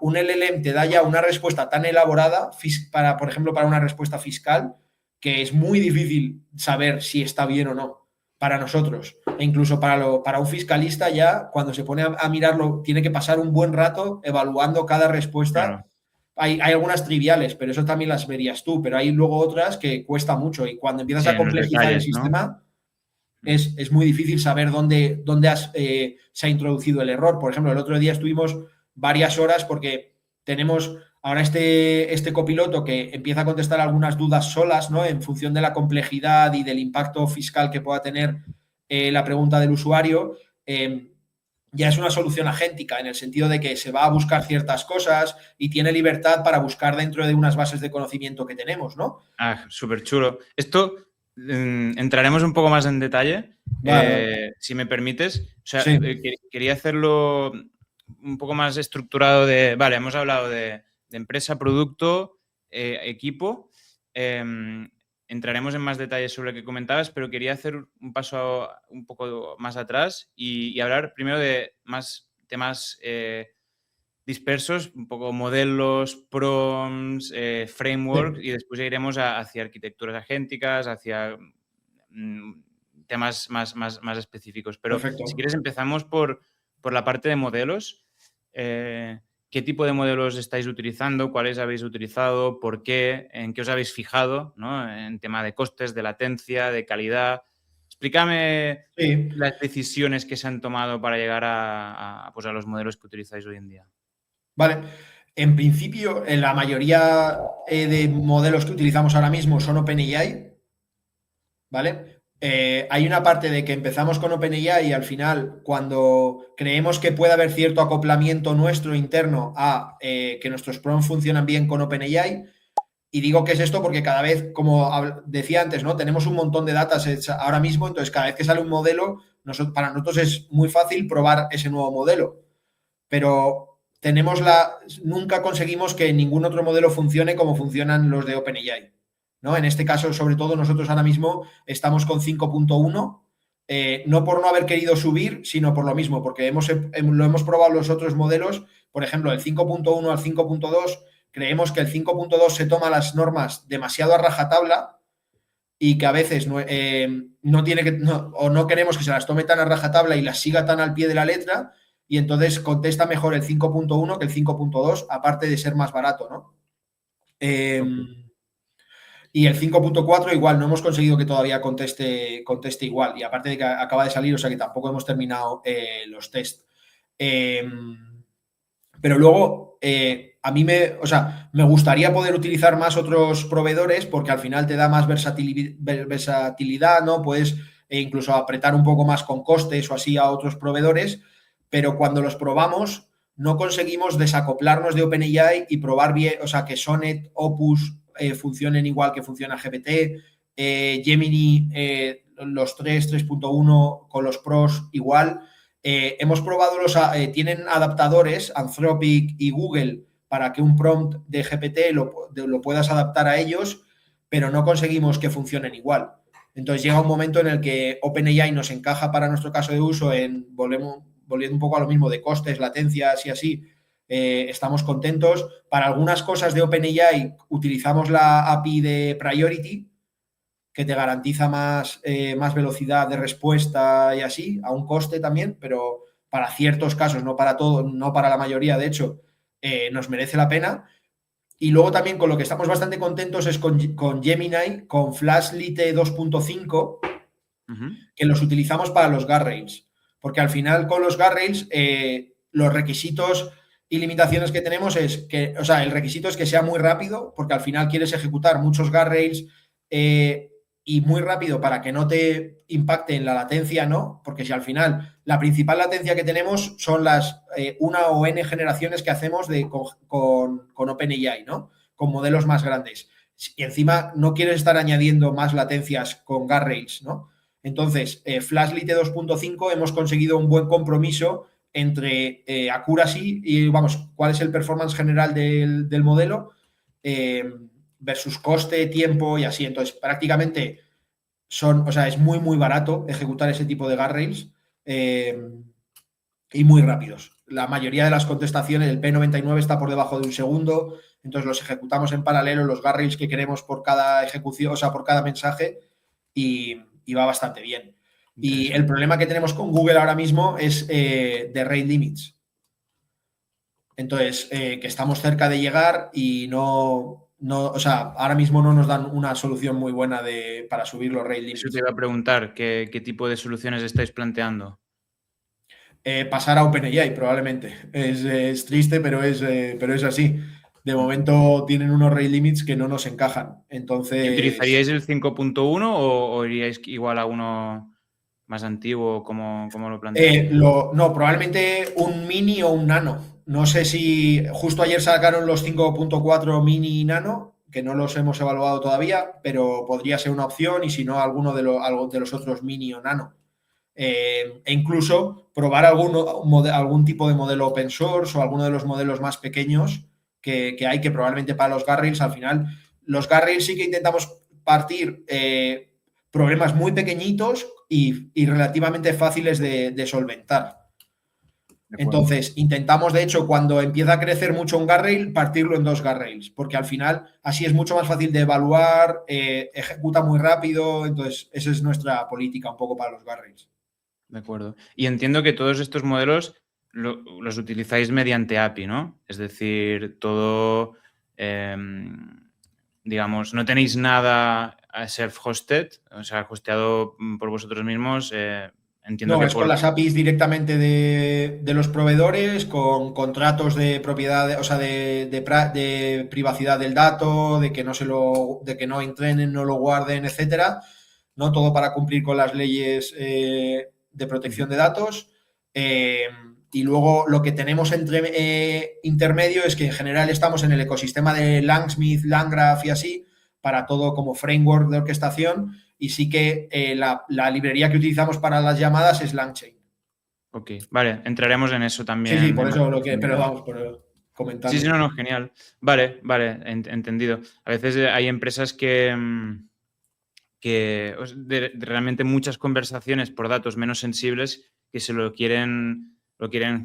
un LLM te da ya una respuesta tan elaborada, por ejemplo, para una respuesta fiscal, que es muy difícil saber si está bien o no para nosotros. E incluso para un fiscalista ya, cuando se pone a mirarlo, tiene que pasar un buen rato evaluando cada respuesta. Claro. Hay algunas triviales, pero eso también las verías tú, pero hay luego otras que cuesta mucho y cuando empiezas Sí, a en los complejizar el detalles, ¿no? sistema, es muy difícil saber dónde se ha introducido el error. Por ejemplo, el otro día estuvimos varias horas porque tenemos ahora este copiloto que empieza a contestar algunas dudas solas, ¿no? En función de la complejidad y del impacto fiscal que pueda tener la pregunta del usuario. Ya es una solución agéntica en el sentido de que se va a buscar ciertas cosas y tiene libertad para buscar dentro de unas bases de conocimiento que tenemos, ¿no? Súper chulo. Esto entraremos un poco más en detalle, Vale. si me permites. O sea, Sí. quería hacerlo un poco más estructurado vale, hemos hablado de empresa, producto, equipo. Entraremos en más detalles sobre lo que comentabas, pero quería hacer un paso un poco más atrás y hablar primero de más temas dispersos, un poco modelos, prompts, frameworks, y después ya iremos hacia arquitecturas agénticas, hacia temas más específicos. Pero Perfecto. si quieres empezamos por la parte de modelos. ¿Qué tipo de modelos estáis utilizando? ¿Cuáles habéis utilizado? ¿Por qué? ¿En qué os habéis fijado? ¿No? En tema de costes, de latencia, de calidad. Explícame las decisiones que se han tomado para llegar pues a los modelos que utilizáis hoy en día. Vale. En principio, la mayoría de modelos que utilizamos ahora mismo son OpenAI, ¿vale? Hay una parte de que empezamos con OpenAI y al final, cuando creemos que puede haber cierto acoplamiento nuestro interno a que nuestros prompts funcionan bien con OpenAI, y digo que es esto porque cada vez, como decía antes, ¿no? Tenemos un montón de datasets ahora mismo, entonces cada vez que sale un modelo, para nosotros es muy fácil probar ese nuevo modelo, pero nunca conseguimos que ningún otro modelo funcione como funcionan los de OpenAI, ¿no? En este caso, sobre todo, nosotros ahora mismo estamos con 5.1, no por no haber querido subir, sino por lo mismo, porque lo hemos probado los otros modelos, por ejemplo, el 5.1 al 5.2, creemos que el 5.2 se toma las normas demasiado a rajatabla y que a veces no tiene que, o no queremos que se las tome tan a rajatabla y las siga tan al pie de la letra, y entonces contesta mejor el 5.1 que el 5.2, aparte de ser más barato, ¿no? Y el 5.4 igual, no hemos conseguido que todavía conteste igual, y aparte de que acaba de salir, o sea que tampoco hemos terminado los test. Pero luego, a mí me gustaría poder utilizar más otros proveedores porque al final te da más versatilidad, ¿no? Puedes incluso apretar un poco más con costes o así a otros proveedores, pero cuando los probamos no conseguimos desacoplarnos de OpenAI y probar bien, o sea, que Sonnet, Opus funcionen igual que funciona GPT, Gemini, los 3.1 con los pros igual. Hemos probado tienen adaptadores, Anthropic y Google, para que un prompt de GPT lo puedas adaptar a ellos, pero no conseguimos que funcionen igual. Entonces llega un momento en el que OpenAI nos encaja para nuestro caso de uso volviendo un poco a lo mismo de costes, latencias y así, estamos contentos. Para algunas cosas de OpenAI utilizamos la API de Priority, que te garantiza más velocidad de respuesta y así, a un coste también, pero para ciertos casos, no para todo, no para la mayoría, de hecho, nos merece la pena. Y luego también con lo que estamos bastante contentos es con Gemini, con Flashlite 2.5, que los utilizamos para los guardrails, porque al final con los guardrails los requisitos y limitaciones que tenemos es que, o sea, el requisito es que sea muy rápido, porque al final quieres ejecutar muchos guardrails y muy rápido para que no te impacte en la latencia, ¿no? Porque si al final la principal latencia que tenemos son las una o n generaciones que hacemos con OpenAI, ¿no? Con modelos más grandes. Y encima no quieres estar añadiendo más latencias con guardrails, ¿no? Entonces, Flashlite 2.5 hemos conseguido un buen compromiso entre accuracy y, vamos, cuál es el performance general del modelo versus coste, tiempo y así. Entonces, prácticamente es muy, muy barato ejecutar ese tipo de guardrails y muy rápidos. La mayoría de las contestaciones, el P99 está por debajo de un segundo, entonces los ejecutamos en paralelo, los guardrails que queremos por cada ejecución, o sea, por cada mensaje, y va bastante bien. Y el problema que tenemos con Google ahora mismo es de rate limits. Entonces, que estamos cerca de llegar y o sea, ahora mismo no nos dan una solución muy buena para subir los rate limits. Eso te iba a preguntar, ¿qué tipo de soluciones estáis planteando? Pasar a OpenAI, probablemente. Es triste, pero es así. De momento tienen unos rate limits que no nos encajan. Entonces. ¿Y utilizaríais el 5.1 o iríais igual a uno más antiguo? ¿Cómo lo planteáis? No, probablemente un mini o un nano. No sé si justo ayer sacaron los 5.4 mini y nano, que no los hemos evaluado todavía, pero podría ser una opción, y si no, algo de los otros mini o nano. E incluso probar algún tipo de modelo open source o alguno de los modelos más pequeños que hay, que probablemente para los guardrails, al final, los guardrails sí que intentamos partir problemas muy pequeñitos y relativamente fáciles de solventar. Entonces, intentamos, de hecho, cuando empieza a crecer mucho un guardrail, partirlo en dos guardrails, porque al final así es mucho más fácil de evaluar, ejecuta muy rápido, entonces esa es nuestra política un poco para los guardrails. De acuerdo. Y entiendo que todos estos modelos los utilizáis mediante API, ¿no? Es decir, todo, digamos, no tenéis nada self-hosted, o sea, hosteado por vosotros mismos entiendo No, que es con las APIs directamente de los proveedores, con contratos de propiedad, o sea, de privacidad del dato, de que no entrenen, no lo guarden, etcétera, ¿no? Todo para cumplir con las leyes de protección de datos. Y luego lo que tenemos intermedio es que en general estamos en el ecosistema de Langsmith, LangGraph y así, para todo como framework de orquestación. Y sí que la librería que utilizamos para las llamadas es LangChain. Ok, vale, entraremos en eso Sí, sí, también por en más eso pero profundidad. vamos, Sí, sí, comentando. no, no, genial. Vale, vale, entendido. A veces hay empresas que realmente muchas conversaciones por datos menos sensibles que lo quieren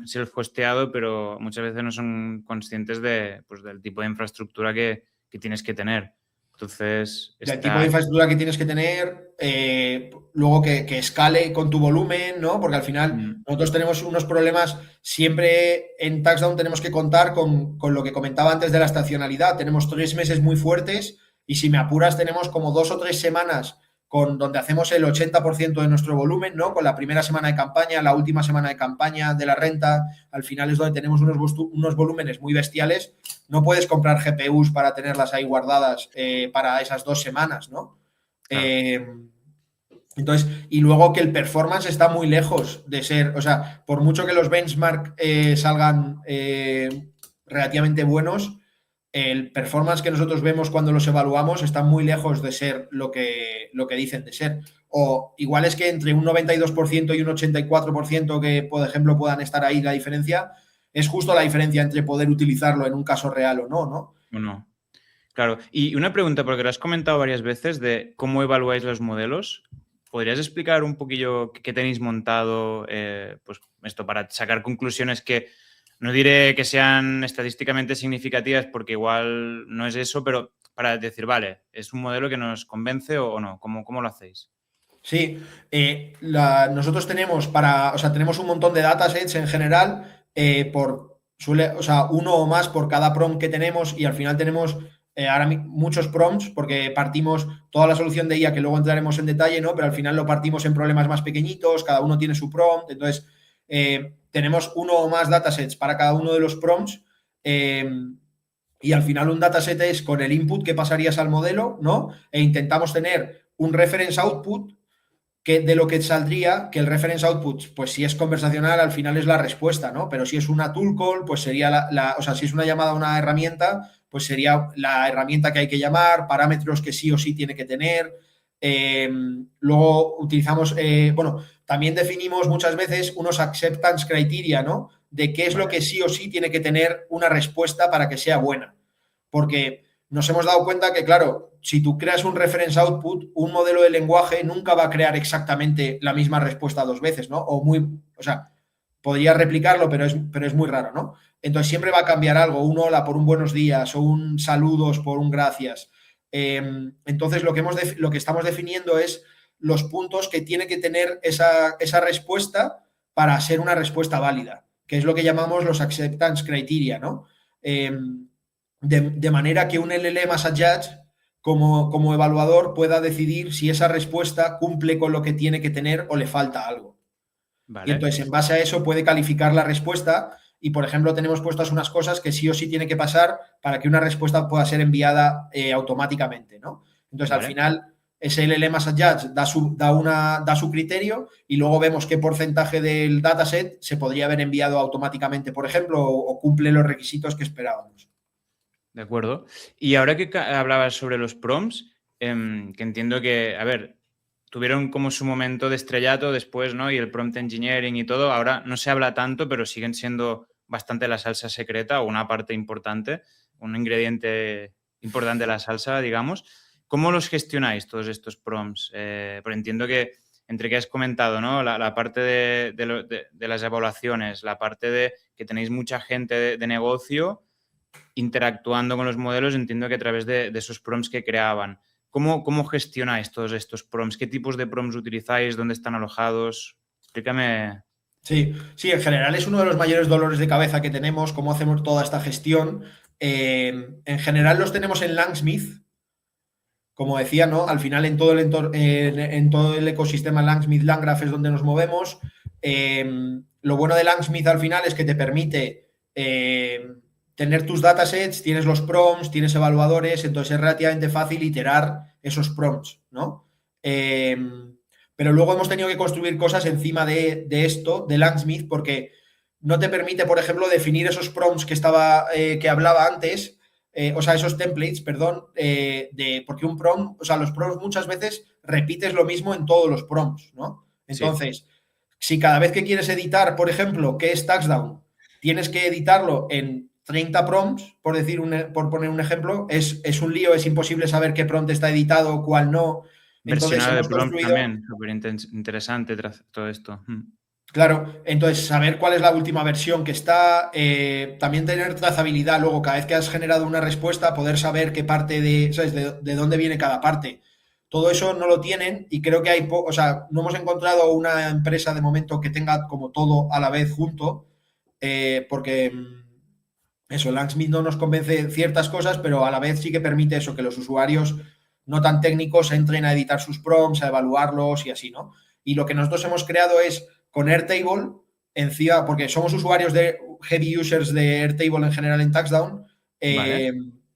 self-hosteado, pero muchas veces no son conscientes pues, del tipo de infraestructura que tienes que tener. Entonces, Del tipo de infraestructura que tienes que tener, luego que escale con tu volumen, ¿no? Porque al final Mm, nosotros tenemos unos problemas, siempre en Touchdown tenemos que contar con lo que comentaba antes de la estacionalidad. Tenemos 3 meses muy fuertes y si me apuras tenemos como 2 o 3 semanas donde hacemos el 80% de nuestro volumen, ¿no? Con la primera semana de campaña, la última semana de campaña de la renta, al final es donde tenemos unos volúmenes muy bestiales. No puedes comprar GPUs para tenerlas ahí guardadas para esas 2 semanas, ¿no? claro. Eh, entonces, y luego que el performance está muy lejos de ser, o sea, por mucho que los benchmark salgan relativamente buenos, el performance que nosotros vemos cuando los evaluamos está muy lejos de ser lo que dicen de ser. O igual es que entre un 92% y un 84% que, por ejemplo, puedan estar ahí la diferencia, es justo la diferencia entre poder utilizarlo en un caso real o no, ¿no? ¿O no? Claro. Y una pregunta, porque lo has comentado varias veces de cómo evaluáis los modelos. ¿Podrías explicar un poquillo qué tenéis montado, pues esto, para sacar conclusiones que no diré que sean estadísticamente significativas, porque igual no es eso, pero para decir, vale, ¿es un modelo que nos convence o no? ¿Cómo lo hacéis? Sí, nosotros tenemos un montón de datasets en general, o sea, uno o más por cada prompt que tenemos y al final tenemos ahora muchos prompts porque partimos toda la solución de IA que luego entraremos en detalle, ¿no? Pero al final lo partimos en problemas más pequeñitos, cada uno tiene su prompt, entonces tenemos uno o más datasets para cada uno de los prompts. eh, y al final un dataset es con el input que pasarías al modelo, ¿no? E intentamos tener un reference output que de lo que saldría, que el reference output, pues si es conversacional, al final es la respuesta, ¿no? Pero si es una tool call, pues sería o sea, si es una llamada a una herramienta, pues sería la herramienta que hay que llamar, parámetros que sí o sí tiene que tener. Luego utilizamos, bueno, también definimos muchas veces unos acceptance criteria, ¿no? De qué es lo Vale. que sí o sí tiene que tener una respuesta para que sea buena. Porque nos hemos dado cuenta que, claro, si tú creas un reference output, un modelo de lenguaje nunca va a crear exactamente la misma respuesta 2 veces, ¿no? O sea, podría replicarlo, pero es muy raro, ¿no? Entonces siempre va a cambiar algo, un hola por un buenos días o un saludos por un gracias. Entonces lo que estamos definiendo es los puntos que tiene que tener esa respuesta para ser una respuesta válida, que es lo que llamamos los acceptance criteria, ¿no? De manera que un LLM as a judge como evaluador pueda decidir si esa respuesta cumple con lo que tiene que tener o le falta algo. Y Vale. entonces en base a eso puede calificar la respuesta y, por ejemplo, tenemos puestas unas cosas que sí o sí tiene que pasar para que una respuesta pueda ser enviada automáticamente, ¿no? Entonces, al Vale. final, ese LLM as a judge da su criterio y luego vemos qué porcentaje del dataset se podría haber enviado automáticamente, por ejemplo, o cumple los requisitos que esperábamos. De acuerdo. Y ahora que hablabas sobre los prompts, que entiendo que, a ver, tuvieron como su momento de estrellato después, ¿no? Y el prompt engineering y todo, ahora no se habla tanto, pero siguen siendo bastante la salsa secreta o una parte importante, un ingrediente importante de la salsa, digamos. ¿Cómo los gestionáis todos estos prompts? Porque entiendo que entre que has comentado, ¿no? La parte de las evaluaciones, la parte de que tenéis mucha gente de negocio interactuando con los modelos, entiendo que a través de esos prompts que creaban. ¿Cómo gestionáis todos estos prompts? ¿Qué tipos de prompts utilizáis? ¿Dónde están alojados? Explícame. Sí, sí, en general es uno de los mayores dolores de cabeza que tenemos, cómo hacemos toda esta gestión. En general los tenemos en Langsmith, como decía, ¿no? Al final en todo en todo el ecosistema Langsmith, Landgraph es donde nos movemos. Lo bueno de Langsmith al final es que te permite tener tus datasets, tienes los prompts, tienes evaluadores, entonces es relativamente fácil iterar esos prompts, ¿no? Pero luego hemos tenido que construir cosas encima de esto, de Langsmith, porque no te permite, por ejemplo, definir esos prompts que hablaba antes, o sea, esos templates, perdón, porque un prompt, o sea, los prompts muchas veces repites lo mismo en todos los prompts, ¿no? Entonces, si cada vez que quieres editar, por ejemplo, qué es Touchdown, tienes que editarlo en 30 prompts, por poner un ejemplo, es un lío, es imposible saber qué prompt está editado, cuál no. Entonces, Versionado de hemos prompt construido... también, súper interesante todo esto. Claro, entonces saber cuál es la última versión que está, también tener trazabilidad luego, cada vez que has generado una respuesta, poder saber qué parte ¿sabes? De dónde viene cada parte. Todo eso no lo tienen y creo que o sea, no hemos encontrado una empresa de momento que tenga como todo a la vez junto, porque eso, Langsmith no nos convence ciertas cosas, pero a la vez sí que permite eso, que los usuarios no tan técnicos entren a editar sus prompts, a evaluarlos y así, ¿no? Y lo que nosotros hemos creado es con Airtable, encima, porque somos usuarios heavy users de Airtable en general en Touchdown, Vale.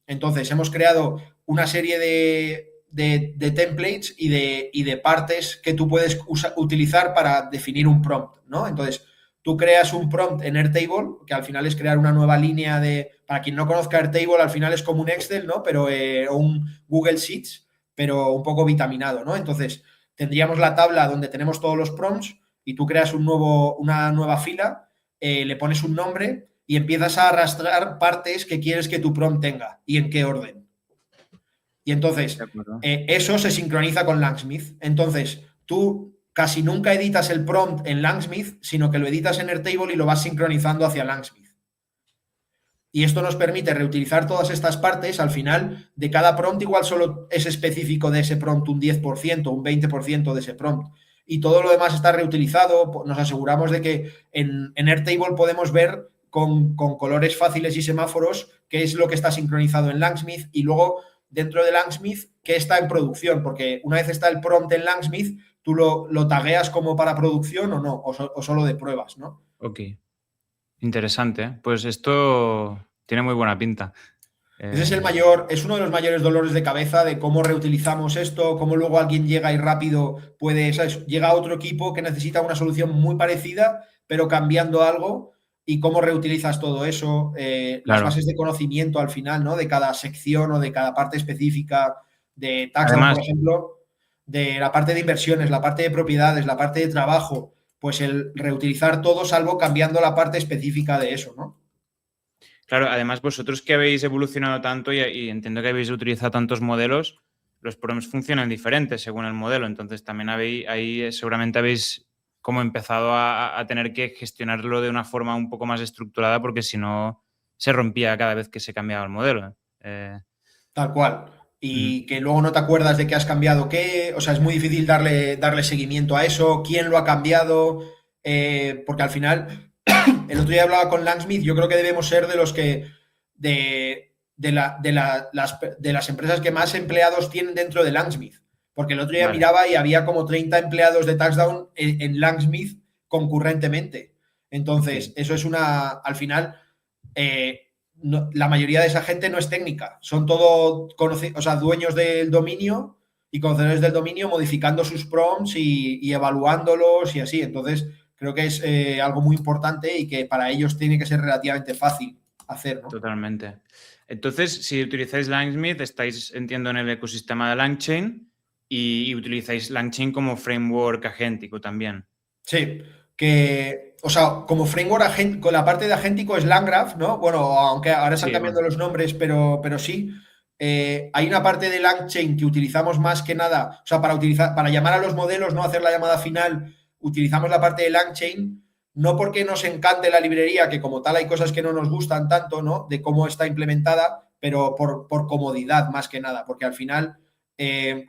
entonces hemos creado una serie de templates y de partes que tú puedes utilizar para definir un prompt, ¿no? Entonces, tú creas un prompt en Airtable, que al final es crear una nueva línea para quien no conozca Airtable, al final es como un Excel, ¿no? Pero o un Google Sheets, pero un poco vitaminado, ¿no? Entonces, tendríamos la tabla donde tenemos todos los prompts y tú creas una nueva fila, le pones un nombre y empiezas a arrastrar partes que quieres que tu prompt tenga y en qué orden. Y entonces, eso se sincroniza con Langsmith. Entonces, tú casi nunca editas el prompt en Langsmith, sino que lo editas en Airtable y lo vas sincronizando hacia Langsmith. Y esto nos permite reutilizar todas estas partes. Al final, de cada prompt igual solo es específico de ese prompt un 10%, un 20% de ese prompt. Y todo lo demás está reutilizado. Nos aseguramos de que en Airtable podemos ver con colores fáciles y semáforos qué es lo que está sincronizado en Langsmith y luego dentro de Langsmith qué está en producción, porque una vez está el prompt en Langsmith, tú lo tagueas como para producción o no, o solo de pruebas, ¿no? Ok. Interesante, ¿eh? Pues esto tiene muy buena pinta. Ese es uno de los mayores dolores de cabeza de cómo reutilizamos esto, cómo luego alguien llega y rápido puede, ¿sabes? Llega a otro equipo que necesita una solución muy parecida, pero cambiando algo, y cómo reutilizas todo eso, las bases de conocimiento al final, ¿no? De cada sección o de cada parte específica de Touchdown, por ejemplo, de la parte de inversiones, la parte de propiedades, la parte de trabajo, pues el reutilizar todo salvo cambiando la parte específica de eso, ¿no? Claro, además vosotros que habéis evolucionado tanto y entiendo que habéis utilizado tantos modelos, los prompts funcionan diferentes según el modelo, entonces también ahí seguramente habéis como empezado a tener que gestionarlo de una forma un poco más estructurada porque si no se rompía cada vez que se cambiaba el modelo. Tal cual. Y que luego no te acuerdas de qué has cambiado qué, o sea, es muy difícil darle seguimiento a eso, quién lo ha cambiado, porque al final, el otro día hablaba con Langsmith, yo creo que debemos ser de los que, de las empresas que más empleados tienen dentro de Langsmith, porque el otro día miraba y había como 30 empleados de Touchdown en Langsmith concurrentemente. Entonces, eso es al final... No, la mayoría de esa gente no es técnica, son todo dueños del dominio y conocedores del dominio modificando sus prompts y evaluándolos y así. Entonces, creo que es algo muy importante y que para ellos tiene que ser relativamente fácil hacer, ¿no? Totalmente. Entonces, si utilizáis Langsmith, estáis, entiendo, en el ecosistema de LangChain y utilizáis LangChain como framework agéntico también. Sí, como framework con la parte de agéntico es LangGraph, ¿no? Bueno, aunque ahora están cambiando los nombres, pero sí. Hay una parte de LangChain que utilizamos más que nada, o sea, para llamar a los modelos, no hacer la llamada final, utilizamos la parte de LangChain, no porque nos encante la librería, que como tal hay cosas que no nos gustan tanto, ¿no? De cómo está implementada, pero por comodidad más que nada, porque al final...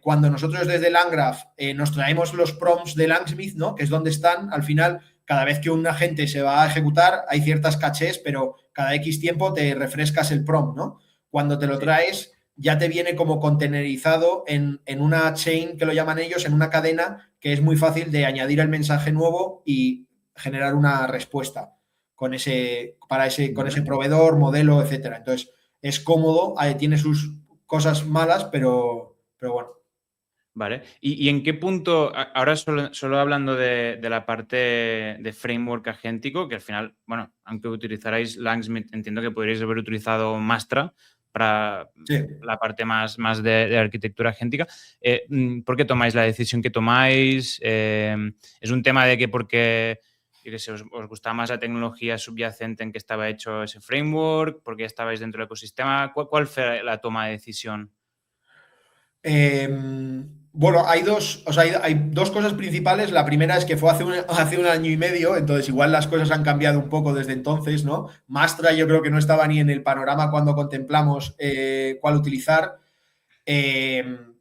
cuando nosotros desde LangGraph nos traemos los prompts de Langsmith, ¿no? Que es donde están, al final, cada vez que un agente se va a ejecutar, hay ciertas cachés, pero cada X tiempo te refrescas el prompt, ¿no? Cuando te lo traes, ya te viene como contenerizado en una chain, que lo llaman ellos, en una cadena que es muy fácil de añadir el mensaje nuevo y generar una respuesta con ese proveedor, modelo, etcétera. Entonces, es cómodo, tiene sus cosas malas, pero bueno. Vale. ¿Y en qué punto, ahora solo hablando de la parte de framework agéntico, que al final, bueno, aunque utilizarais Langsmith, entiendo que podríais haber utilizado Mastra para Sí. la parte más de arquitectura agéntica. ¿Por qué tomáis la decisión que tomáis? ¿Es un tema de que porque yo qué sé, os gustaba más la tecnología subyacente en que estaba hecho ese framework? ¿Porque ya estabais dentro del ecosistema? ¿Cuál fue la toma de decisión? Bueno, hay dos cosas principales. La primera es que fue hace un año y medio, entonces igual las cosas han cambiado un poco desde entonces, ¿no? Mastra yo creo que no estaba ni en el panorama cuando contemplamos cuál utilizar.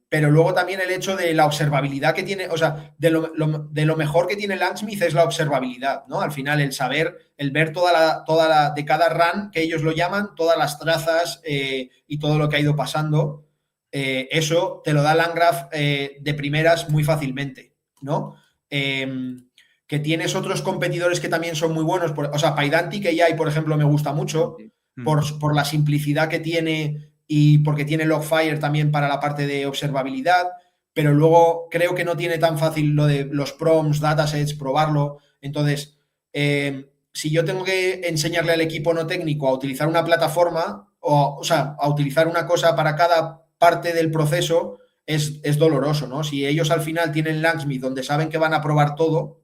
Pero luego también el hecho de la observabilidad que tiene, o sea, de lo mejor que tiene Langsmith es la observabilidad, ¿no? Al final el saber, el ver de cada run, que ellos lo llaman, todas las trazas y todo lo que ha ido pasando. Eso te lo da Landgraph de primeras muy fácilmente, ¿no? Que tienes otros competidores que también son muy buenos, o sea, Pydantic AI, por ejemplo, me gusta mucho por la simplicidad que tiene y porque tiene Logfire también para la parte de observabilidad, pero luego creo que no tiene tan fácil lo de los prompts, datasets, probarlo. Entonces, si yo tengo que enseñarle al equipo no técnico a utilizar una plataforma, o sea, a utilizar una cosa para cada parte del proceso, es doloroso, ¿no? Si ellos al final tienen Langsmith donde saben que van a probar todo,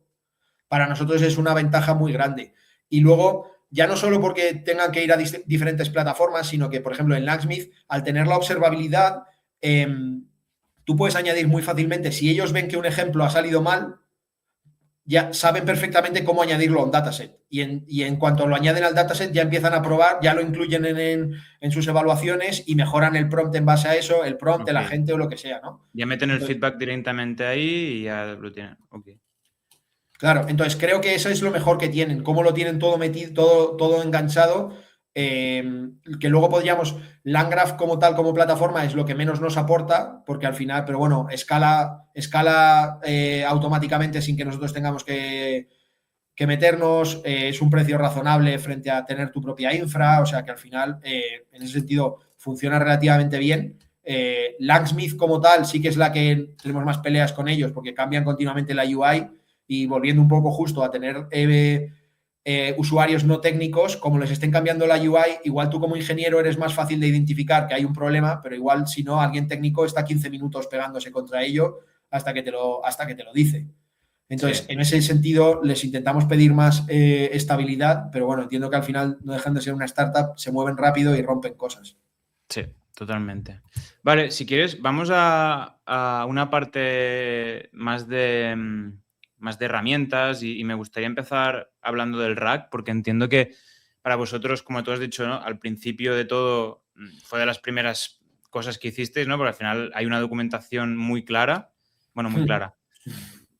para nosotros es una ventaja muy grande. Y luego, ya no solo porque tengan que ir a diferentes plataformas, sino que, por ejemplo, en Langsmith, al tener la observabilidad, tú puedes añadir muy fácilmente, si ellos ven que un ejemplo ha salido mal, ya saben perfectamente cómo añadirlo a un dataset. Y en cuanto lo añaden al dataset, ya empiezan a probar, ya lo incluyen en sus evaluaciones y mejoran el prompt en base a eso, el prompt, el agente o lo que sea, ¿no? Ya meten el feedback directamente ahí y ya lo tienen. Ok. Claro, entonces creo que eso es lo mejor que tienen, cómo lo tienen todo metido, todo enganchado, que luego podríamos, Landgraph como tal, como plataforma, es lo que menos nos aporta, porque al final, pero bueno, escala automáticamente sin que nosotros tengamos que meternos, es un precio razonable frente a tener tu propia infra, o sea que al final, en ese sentido, funciona relativamente bien. Langsmith como tal sí que es la que tenemos más peleas con ellos, porque cambian continuamente la UI. Y volviendo un poco justo a tener usuarios no técnicos, como les estén cambiando la UI, igual tú como ingeniero eres más fácil de identificar que hay un problema, pero igual si no, alguien técnico está 15 minutos pegándose contra ello hasta que te lo dice. Entonces, en ese sentido, les intentamos pedir más estabilidad, pero bueno, entiendo que al final no dejan de ser una startup, se mueven rápido y rompen cosas. Sí, totalmente. Vale, si quieres, vamos a una parte más de herramientas y me gustaría empezar hablando del RAG, porque entiendo que para vosotros, como tú has dicho, ¿no? Al principio de todo fue de las primeras cosas que hicisteis, ¿no? Porque al final hay una documentación muy clara, bueno, muy clara,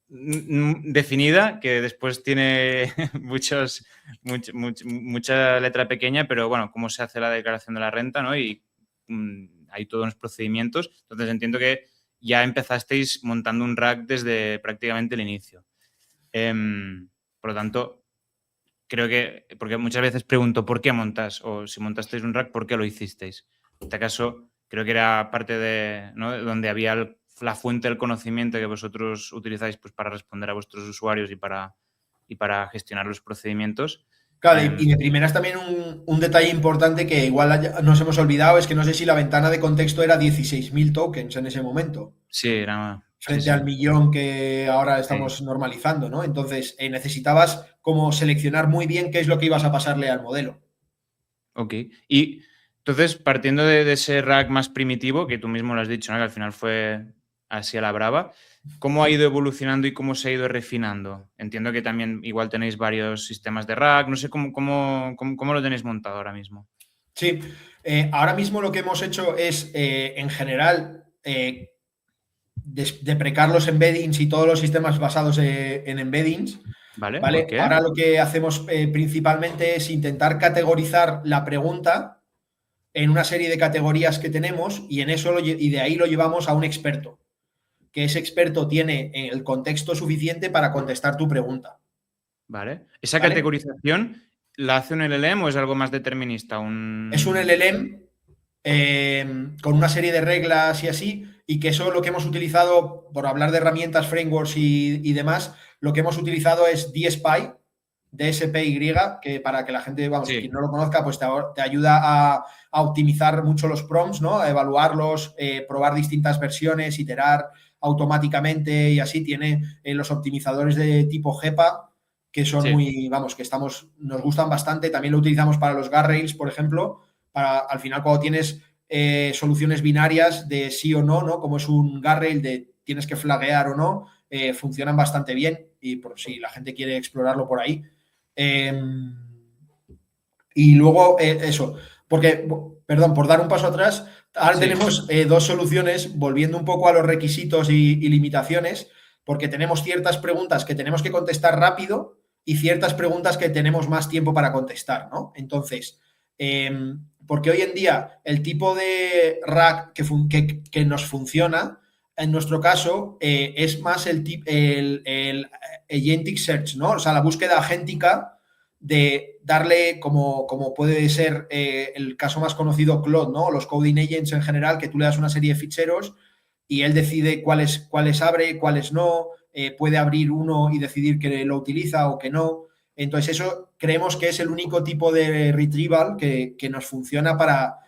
definida, que después tiene mucha letra pequeña, pero bueno, cómo se hace la declaración de la renta, ¿no? Y hay todos los procedimientos. Entonces entiendo que ya empezasteis montando un RAG desde prácticamente el inicio. Por lo tanto, creo que, porque muchas veces pregunto ¿por qué montas? O si montasteis un RAG, ¿por qué lo hicisteis? En este caso, creo que era parte de, ¿no?, donde había la fuente del conocimiento que vosotros utilizáis pues, para responder a vuestros usuarios y para gestionar los procedimientos. Claro, y de primeras también un detalle importante que igual nos hemos olvidado es que no sé si la ventana de contexto era 16.000 tokens en ese momento. Sí, era... Frente al millón que ahora estamos normalizando, ¿no? Entonces, necesitabas como seleccionar muy bien qué es lo que ibas a pasarle al modelo. Ok. Y entonces, partiendo de ese RAG más primitivo, que tú mismo lo has dicho, ¿no?, que al final fue así a la brava, ¿cómo ha ido evolucionando y cómo se ha ido refinando? Entiendo que también igual tenéis varios sistemas de RAG, no sé cómo lo tenéis montado ahora mismo. Sí, ahora mismo lo que hemos hecho es, en general, deprecar los embeddings y todos los sistemas basados en embeddings. ¿Vale? ¿Vale? ¿Por qué? Ahora lo que hacemos principalmente es intentar categorizar la pregunta en una serie de categorías que tenemos y y de ahí lo llevamos a un experto, que ese experto tiene el contexto suficiente para contestar tu pregunta. Vale. ¿Esa ¿Vale? categorización la hace un LLM o es algo más determinista? Es un LLM con una serie de reglas y así, y que eso lo que hemos utilizado, por hablar de herramientas, frameworks y demás, lo que hemos utilizado es DSPy, DSPY, que para que la gente, vamos, Sí. quien no lo conozca, pues te ayuda a optimizar mucho los prompts, ¿no? A evaluarlos, probar distintas versiones, iterar automáticamente y así. Tiene los optimizadores de tipo GEPA, que son Sí. muy, vamos, que nos gustan bastante. También lo utilizamos para los guardrails, por ejemplo, para al final cuando tienes soluciones binarias de sí o no, ¿no? Como es un guardrail de tienes que flaguear o no, funcionan bastante bien y por si la gente quiere explorarlo por ahí. Y luego eso, porque, perdón, por dar un paso atrás, ahora Sí. tenemos dos soluciones, volviendo un poco a los requisitos y limitaciones, porque tenemos ciertas preguntas que tenemos que contestar rápido y ciertas preguntas que tenemos más tiempo para contestar, ¿no? Entonces, porque hoy en día el tipo de RAG que nos funciona, en nuestro caso, es más el agentic search, ¿no? O sea, la búsqueda agéntica de darle, como puede ser el caso más conocido, Claude, ¿no? Los coding agents en general, que tú le das una serie de ficheros y él decide cuáles abre, cuáles no, puede abrir uno y decidir que lo utiliza o que no. Entonces eso creemos que es el único tipo de retrieval que nos funciona para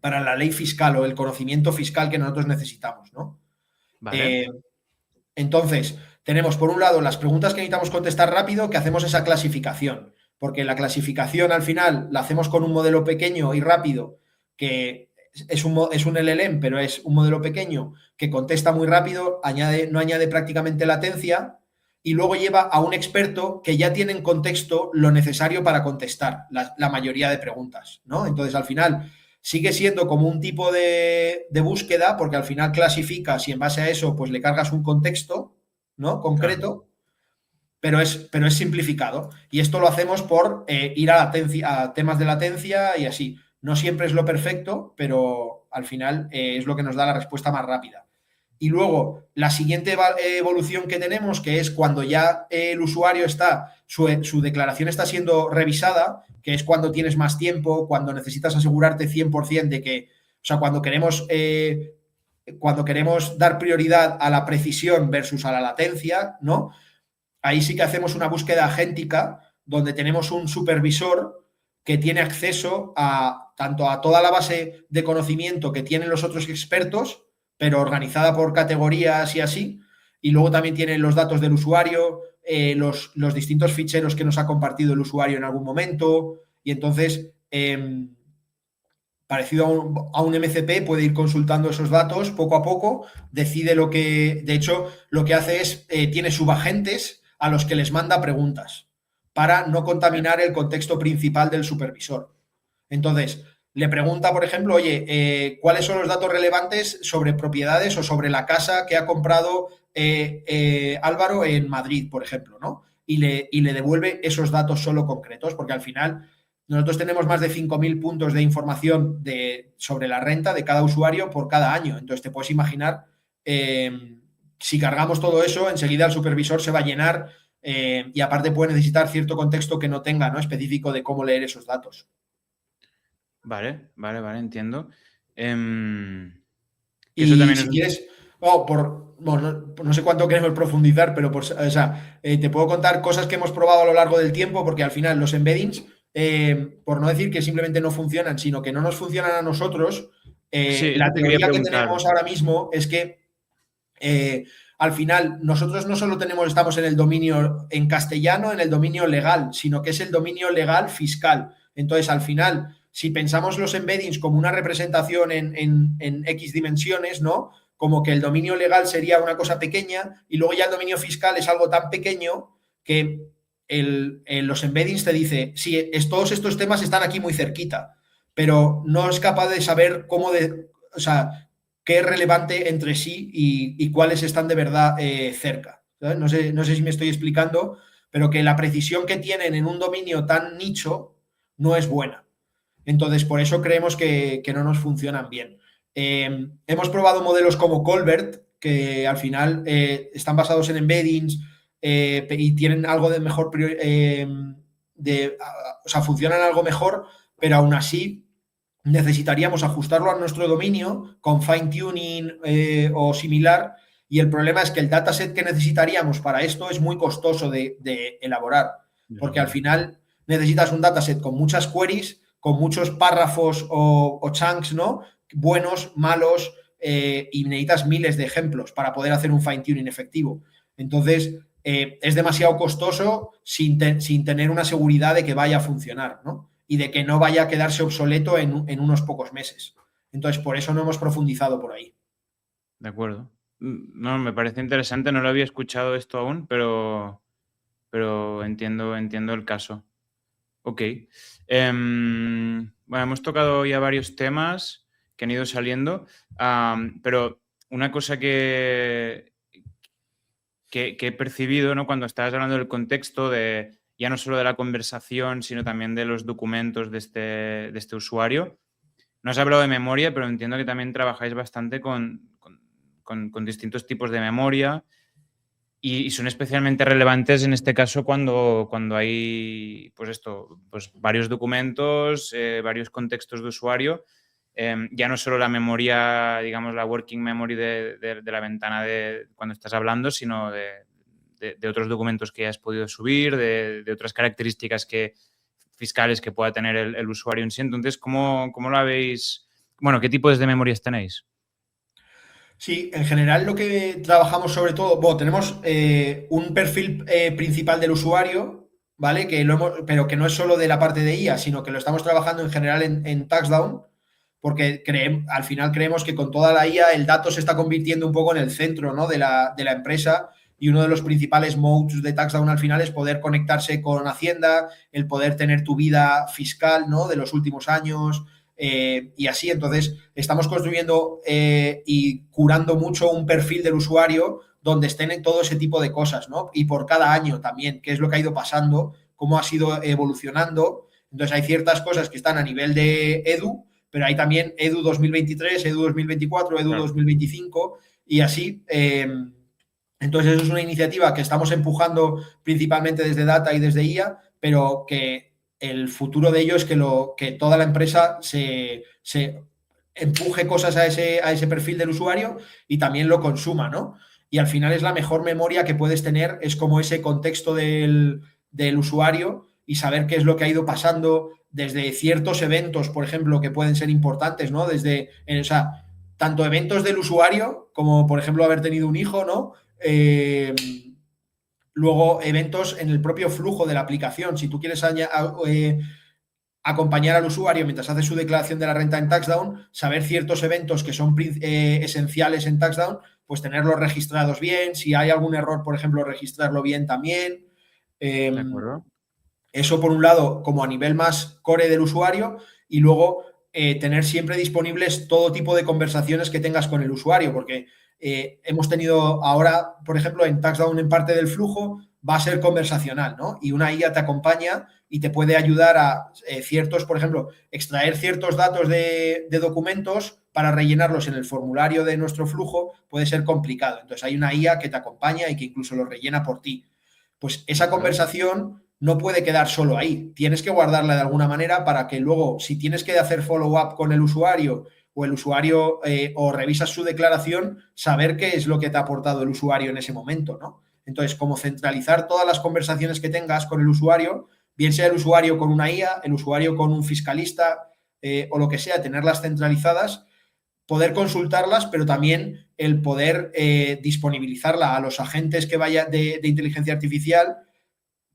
la ley fiscal o el conocimiento fiscal que nosotros necesitamos, ¿no? Vale. Entonces, tenemos por un lado las preguntas que necesitamos contestar rápido, que hacemos esa clasificación, porque la clasificación al final la hacemos con un modelo pequeño y rápido, que es un LLM, pero es un modelo pequeño que contesta muy rápido, no añade prácticamente latencia, y luego lleva a un experto que ya tiene en contexto lo necesario para contestar la mayoría de preguntas, ¿no? Entonces, al final, sigue siendo como un tipo de búsqueda, porque al final clasificas y en base a eso, pues le cargas un contexto, ¿no? Claro. Concreto, pero es simplificado. Y esto lo hacemos por ir a temas de latencia y así. No siempre es lo perfecto, pero al final es lo que nos da la respuesta más rápida. Y luego, la siguiente evolución que tenemos, que es cuando ya el usuario su declaración está siendo revisada, que es cuando tienes más tiempo, cuando necesitas asegurarte 100% de que, o sea, cuando queremos dar prioridad a la precisión versus a la latencia, ¿no? Ahí sí que hacemos una búsqueda agéntica donde tenemos un supervisor que tiene acceso tanto a toda la base de conocimiento que tienen los otros expertos, pero organizada por categorías y así, y luego también tiene los datos del usuario, los distintos ficheros que nos ha compartido el usuario en algún momento, y entonces, parecido a un MCP, puede ir consultando esos datos poco a poco, decide de hecho, lo que hace es, tiene subagentes a los que les manda preguntas para no contaminar el contexto principal del supervisor. Entonces, le pregunta, por ejemplo, oye, ¿cuáles son los datos relevantes sobre propiedades o sobre la casa que ha comprado Álvaro en Madrid, por ejemplo, ¿no? Y le devuelve esos datos solo concretos, porque al final nosotros tenemos más de 5.000 puntos de información sobre la renta de cada usuario por cada año. Entonces, te puedes imaginar, si cargamos todo eso, enseguida el supervisor se va a llenar y aparte puede necesitar cierto contexto que no tenga, ¿no? Específico de cómo leer esos datos. Vale, entiendo. Que eso Y también si es quieres, no sé cuánto queremos profundizar, pero o sea, te puedo contar cosas que hemos probado a lo largo del tiempo, porque al final los embeddings, por no decir que simplemente no funcionan, sino que no nos funcionan a nosotros, Sí, eso la te quería teoría que preguntar. tenemos ahora mismo es que al final nosotros no solo estamos en el dominio en castellano, en el dominio legal, sino que es el dominio legal fiscal. Entonces, al final, si pensamos los embeddings como una representación en X dimensiones, ¿no? Como que el dominio legal sería una cosa pequeña y luego ya el dominio fiscal es algo tan pequeño que los embeddings te dice, sí, todos estos temas están aquí muy cerquita, pero no es capaz de saber o sea, qué es relevante entre sí y cuáles están de verdad cerca. ¿Sabes? No sé si me estoy explicando, pero que la precisión que tienen en un dominio tan nicho no es buena. Entonces, por eso creemos que no nos funcionan bien. Hemos probado modelos como Colbert, que al final están basados en embeddings y tienen algo de mejor, o sea, funcionan algo mejor, pero aún así necesitaríamos ajustarlo a nuestro dominio con fine tuning o similar. Y el problema es que el dataset que necesitaríamos para esto es muy costoso de elaborar, porque al final necesitas un dataset con muchas queries, con muchos párrafos o chunks, ¿no? Buenos, malos, y necesitas miles de ejemplos para poder hacer un fine tuning efectivo. Entonces, es demasiado costoso sin tener una seguridad de que vaya a funcionar, ¿no? Y de que no vaya a quedarse obsoleto en unos pocos meses. Entonces, por eso no hemos profundizado por ahí. De acuerdo. No, me parece interesante, no lo había escuchado esto aún, pero entiendo el caso. Ok. Bueno, hemos tocado ya varios temas que han ido saliendo, pero una cosa que he percibido, ¿no? Cuando estabas hablando del contexto de ya no solo de la conversación, sino también de los documentos de este usuario. No has hablado de memoria, pero entiendo que también trabajáis bastante con distintos tipos de memoria y son especialmente relevantes en este caso cuando hay pues varios documentos, varios contextos de usuario. Ya no solo la memoria, digamos, la working memory de la ventana de cuando estás hablando, sino de otros documentos que has podido subir, de otras características fiscales que pueda tener el usuario en sí. Entonces, ¿cómo lo habéis? Bueno, ¿qué tipos de memorias tenéis? Sí, en general lo que trabajamos sobre todo, bueno, tenemos un perfil principal del usuario, ¿vale? Pero que no es solo de la parte de IA, sino que lo estamos trabajando en general en Touchdown, porque al final creemos que con toda la IA el dato se está convirtiendo un poco en el centro, ¿no? de la empresa, y uno de los principales modes de Touchdown al final es poder conectarse con Hacienda, el poder tener tu vida fiscal, ¿no? De los últimos años, y así. Entonces, estamos construyendo y curando mucho un perfil del usuario donde estén en todo ese tipo de cosas, ¿no? Y por cada año también, qué es lo que ha ido pasando, cómo ha sido evolucionando. Entonces, hay ciertas cosas que están a nivel de Edu, pero hay también Edu 2023, Edu 2024, Edu Claro. 2025 y así. Entonces, eso es una iniciativa que estamos empujando principalmente desde Data y desde IA, pero que el futuro de ello es que toda la empresa se empuje cosas a ese perfil del usuario y también lo consuma, ¿no? Y al final es la mejor memoria que puedes tener, es como ese contexto del usuario y saber qué es lo que ha ido pasando desde ciertos eventos, por ejemplo, que pueden ser importantes, ¿no? O sea, tanto eventos del usuario, como por ejemplo haber tenido un hijo, ¿no? Eh, Luego, eventos en el propio flujo de la aplicación. Si tú quieres acompañar al usuario mientras hace su declaración de la renta en Touchdown, saber ciertos eventos que son esenciales en Touchdown, pues tenerlos registrados bien. Si hay algún error, por ejemplo, registrarlo bien también. ¿De acuerdo? Eso por un lado, como a nivel más core del usuario, y luego tener siempre disponibles todo tipo de conversaciones que tengas con el usuario, porque hemos tenido ahora, por ejemplo, en Touchdown en parte del flujo va a ser conversacional, ¿no? Y una IA te acompaña y te puede ayudar a ciertos, por ejemplo, extraer ciertos datos de documentos para rellenarlos en el formulario de nuestro flujo puede ser complicado. Entonces hay una IA que te acompaña y que incluso lo rellena por ti. Pues esa conversación no puede quedar solo ahí. Tienes que guardarla de alguna manera para que luego, si tienes que hacer follow-up con el usuario o el usuario o revisas su declaración, saber qué es lo que te ha aportado el usuario en ese momento, ¿no? Entonces, como centralizar todas las conversaciones que tengas con el usuario, bien sea el usuario con una IA, el usuario con un fiscalista o lo que sea, tenerlas centralizadas, poder consultarlas, pero también el poder disponibilizarla a los agentes que vaya de inteligencia artificial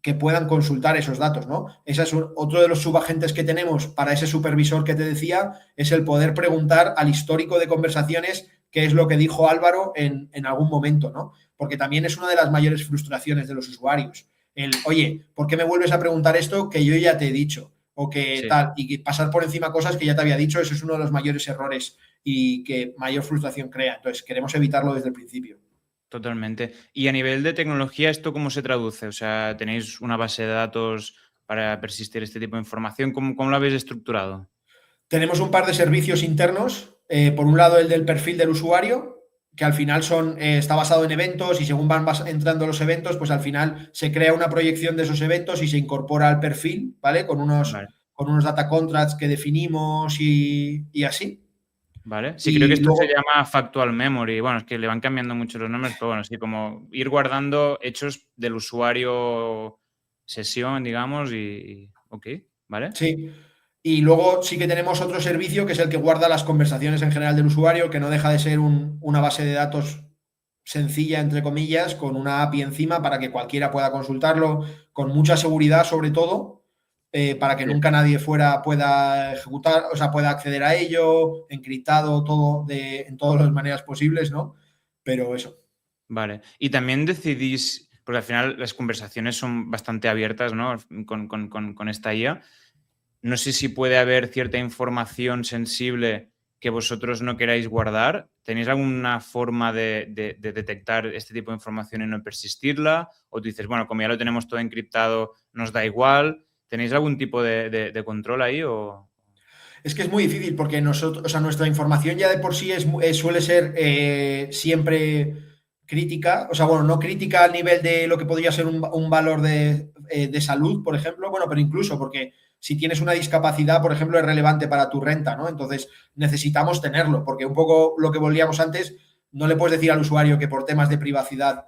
que puedan consultar esos datos, ¿no? Ese es otro de los subagentes que tenemos para ese supervisor que te decía, es el poder preguntar al histórico de conversaciones qué es lo que dijo Álvaro en algún momento, ¿no? Porque también es una de las mayores frustraciones de los usuarios. Oye, ¿por qué me vuelves a preguntar esto que yo ya te he dicho? O que Sí. tal, y pasar por encima cosas que ya te había dicho, eso es uno de los mayores errores y que mayor frustración crea. Entonces, queremos evitarlo desde el principio. Totalmente. Y a nivel de tecnología, ¿esto cómo se traduce? O sea, ¿tenéis una base de datos para persistir este tipo de información? ¿Cómo lo habéis estructurado? Tenemos un par de servicios internos. Por un lado, el del perfil del usuario, que al final está basado en eventos y según van entrando los eventos, pues al final se crea una proyección de esos eventos y se incorpora al perfil, ¿vale? Vale. Con unos data contracts que definimos y así. Vale, sí, creo que Y esto se luego, llama Factual Memory. Bueno, es que le van cambiando mucho los nombres, pero bueno, sí, como ir guardando hechos del usuario sesión, digamos, ok, ¿vale? sí. Y luego sí que tenemos otro servicio que es el que guarda las conversaciones en general del usuario, que no deja de ser una base de datos sencilla, entre comillas, con una API encima para que cualquiera pueda consultarlo, con mucha seguridad sobre todo, para que Sí. nunca nadie fuera pueda ejecutar, o sea, pueda acceder a ello, encriptado, todo en todas las maneras posibles, ¿no? Pero eso. Vale. Y también decidís, porque al final las conversaciones son bastante abiertas, ¿no? Con esta IA. No sé si puede haber cierta información sensible que vosotros no queráis guardar. ¿Tenéis alguna forma de detectar este tipo de información y no persistirla? ¿O tú dices, bueno, como ya lo tenemos todo encriptado, nos da igual? ¿Tenéis algún tipo de control ahí? O... Es que es muy difícil porque nosotros, o sea, nuestra información ya de por sí suele ser siempre crítica, o sea, bueno, no crítica al nivel de lo que podría ser un valor de salud, por ejemplo, bueno, pero incluso porque si tienes una discapacidad, por ejemplo, es relevante para tu renta, ¿no? Entonces necesitamos tenerlo, porque un poco lo que volvíamos antes, no le puedes decir al usuario que por temas de privacidad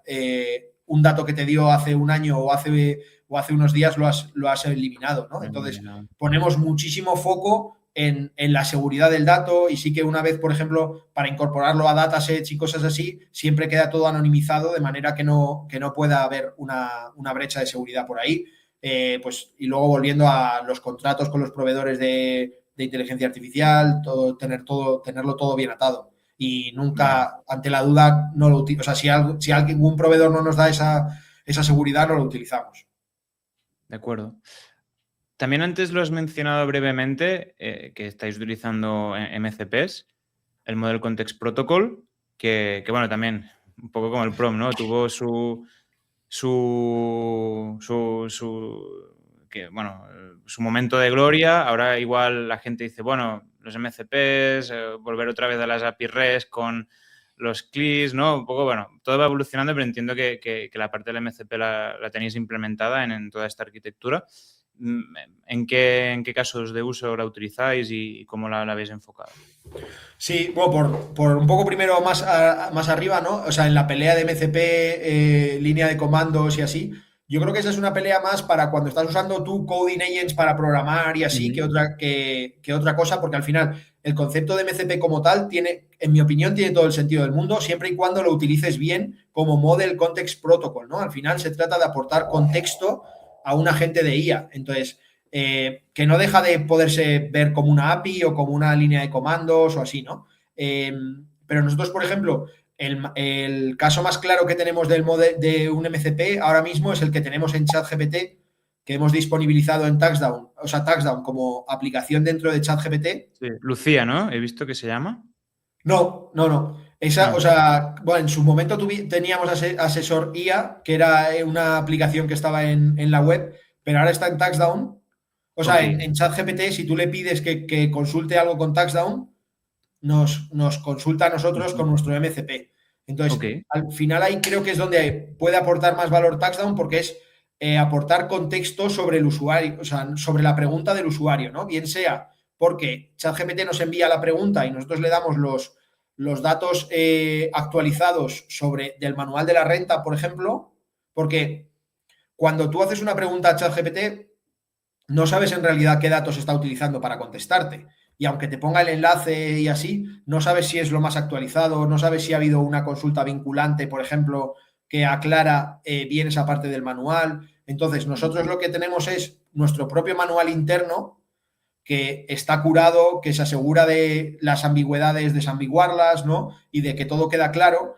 un dato que te dio hace un año o hace unos días lo has eliminado, ¿no? Entonces ponemos muchísimo foco en la seguridad del dato y sí que una vez, por ejemplo, para incorporarlo a datasets y cosas así, siempre queda todo anonimizado de manera que no pueda haber una brecha de seguridad por ahí. Pues, y luego volviendo a los contratos con los proveedores de inteligencia artificial, tenerlo todo bien atado. Y Vale, nunca, ante la duda, no lo utilizamos. O sea, si algún proveedor no nos da esa seguridad, no lo utilizamos. de acuerdo. También antes lo has mencionado brevemente, que estáis utilizando MCPs, el Model Context Protocol, que bueno, también un poco como el PROM, ¿no? Tuvo su momento de gloria. Ahora igual la gente dice, bueno, los MCPs, volver otra vez a las API REST con los CLIs, ¿no? Un poco, bueno, todo va evolucionando, pero entiendo que la parte del MCP la tenéis implementada en toda esta arquitectura. ¿En qué casos de uso la utilizáis y cómo la habéis enfocado? Sí, bueno, por un poco primero más arriba, ¿no? O sea, en la pelea de MCP, línea de comandos y así, yo creo que esa es una pelea más para cuando estás usando tú coding agents para programar y así que otra cosa, porque al final el concepto de MCP como tal tiene, en mi opinión, tiene todo el sentido del mundo, siempre y cuando lo utilices bien como Model Context Protocol, ¿no? Al final se trata de aportar contexto a un agente de IA. Entonces, que no deja de poderse ver como una API o como una línea de comandos o así, ¿no? Pero nosotros, por ejemplo, el caso más claro que tenemos de un MCP ahora mismo es el que tenemos en ChatGPT, que hemos disponibilizado en TaxDown, o sea, TaxDown como aplicación dentro de ChatGPT. Sí, Lucía, ¿no? He visto que se llama. No, no, no. Esa, Ah, o sea, bueno, en su momento teníamos Asesor IA, que era una aplicación que estaba en la web, pero ahora está en TaxDown. O sea, ok. en ChatGPT, si tú le pides que consulte algo con TaxDown, nos consulta a nosotros con nuestro MCP. Entonces, Ok. al final ahí creo que es donde puede aportar más valor TaxDown porque es aportar contexto sobre el usuario, o sea, sobre la pregunta del usuario, ¿no? Bien sea porque ChatGPT nos envía la pregunta y nosotros le damos los datos actualizados del manual de la renta, por ejemplo, porque cuando tú haces una pregunta a ChatGPT, no sabes en realidad qué datos está utilizando para contestarte. Y aunque te ponga el enlace y así, no sabes si es lo más actualizado, no sabes si ha habido una consulta vinculante, por ejemplo, que aclara bien esa parte del manual. Entonces, nosotros lo que tenemos es nuestro propio manual interno que está curado, que se asegura de las ambigüedades, desambiguarlas, ¿no? Y de que todo queda claro.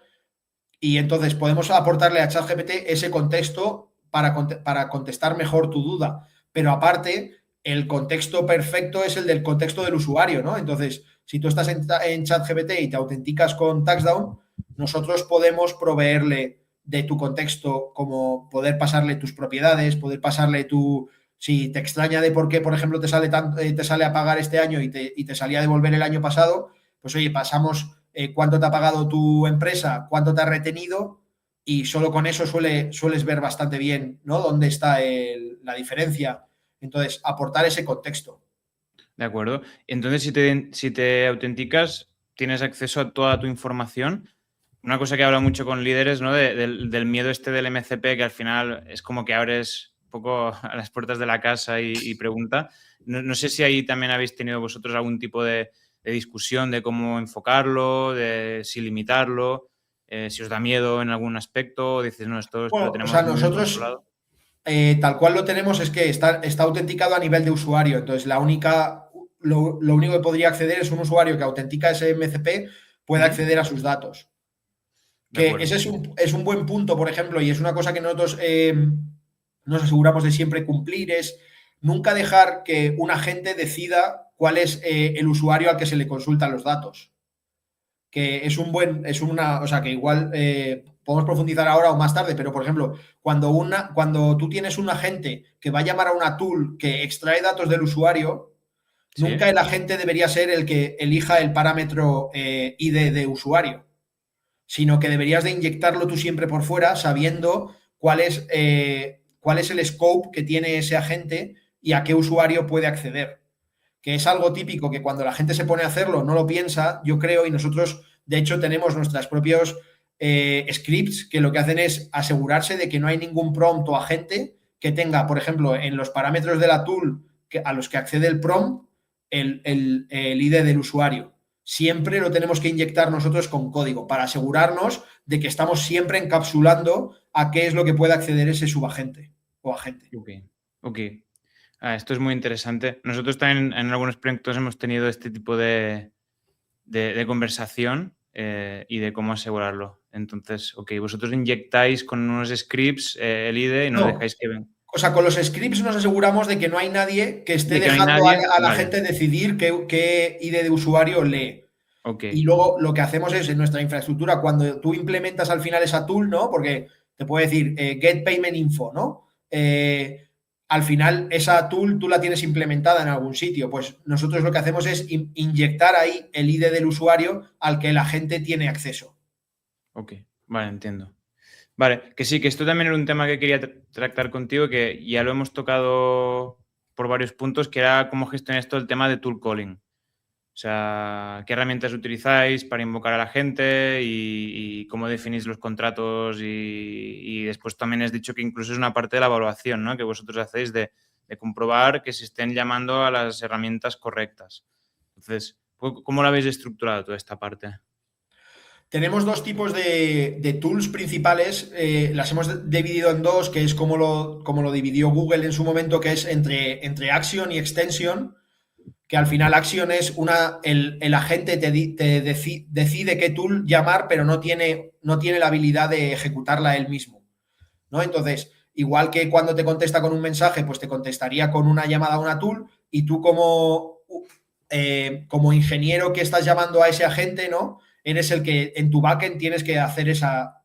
Y entonces podemos aportarle a ChatGPT ese contexto para contestar mejor tu duda. Pero aparte, el contexto perfecto es el del contexto del usuario, ¿no? Entonces, si tú estás en ChatGPT y te autenticas con TaxDown, nosotros podemos proveerle de tu contexto, como poder pasarle tus propiedades, poder pasarle Si te extraña de por qué, por ejemplo, te sale a pagar este año y te salía a devolver el año pasado, pues oye, pasamos cuánto te ha pagado tu empresa, cuánto te ha retenido y solo con eso sueles ver bastante bien, ¿no? Dónde está la diferencia. Entonces, aportar ese contexto. De acuerdo. Entonces, si te autenticas, tienes acceso a toda tu información. Una cosa que habla mucho con líderes, ¿no? Del miedo este del MCP, que al final es como que abres un poco a las puertas de la casa y pregunta. No sé si ahí también habéis tenido vosotros algún tipo de discusión de cómo enfocarlo, de si limitarlo, si os da miedo en algún aspecto, o dices, no, esto lo Bueno, o tenemos sea, muy bien nosotros controlado. tal cual lo tenemos es que está autenticado a nivel de usuario. Entonces, lo único que podría acceder es un usuario que autentica ese MCP puede Ujú. acceder a sus datos. De Que acuerdo. ese es un buen punto, por ejemplo, y es una cosa que nosotros nos aseguramos de siempre cumplir, es nunca dejar que un agente decida cuál es el usuario al que se le consultan los datos. Que o sea, que igual podemos profundizar ahora o más tarde, pero por ejemplo, cuando tú tienes un agente que va a llamar a una tool que extrae datos del usuario, nunca Sí. el agente debería ser el que elija el parámetro ID de usuario, sino que deberías de inyectarlo tú siempre por fuera sabiendo cuál es el scope que tiene ese agente y a qué usuario puede acceder. Que es algo típico que cuando la gente se pone a hacerlo no lo piensa, yo creo, y nosotros de hecho tenemos nuestros propios scripts que lo que hacen es asegurarse de que no hay ningún prompt o agente que tenga, por ejemplo, en los parámetros de la tool a los que accede el prompt, el ID del usuario. Siempre lo tenemos que inyectar nosotros con código para asegurarnos de que estamos siempre encapsulando a qué es lo que puede acceder ese subagente o agente. Ok. Ok. Esto es muy interesante. Nosotros también en algunos proyectos hemos tenido este tipo de conversación y de cómo asegurarlo. Entonces, ok, vosotros inyectáis con unos scripts el IDE y no No, dejáis que ven. o sea, con los scripts nos aseguramos de que no hay nadie que esté De que no hay dejando nadie, a la vale, gente decidir qué ID de usuario lee. ok, Y luego lo que hacemos es en nuestra infraestructura, cuando tú implementas al final esa tool, ¿no? Porque te puede decir get payment info, ¿no? Al final esa tool tú la tienes implementada en algún sitio. Pues nosotros lo que hacemos es inyectar ahí el ID del usuario al que la gente tiene acceso. ok, vale, entiendo. Vale, que sí, que esto también era un tema que quería tratar contigo, que ya lo hemos tocado por varios puntos, que era cómo gestionar esto el tema de tool calling. O sea, qué herramientas utilizáis para invocar a la gente y cómo definís los contratos y después también has dicho que incluso es una parte de la evaluación, ¿no? Que vosotros hacéis de comprobar que se estén llamando a las herramientas correctas. Entonces, ¿cómo lo habéis estructurado toda esta parte? Tenemos dos tipos de tools principales, las hemos dividido en dos, que es como lo dividió Google en su momento, que es entre Action y Extension, que al final Action es el agente decide qué tool llamar, pero no tiene la habilidad de ejecutarla él mismo, ¿no? Entonces, igual que cuando te contesta con un mensaje, pues te contestaría con una llamada a una tool y tú como ingeniero que estás llamando a ese agente, ¿no? Eres el que en tu backend tienes que hacer esa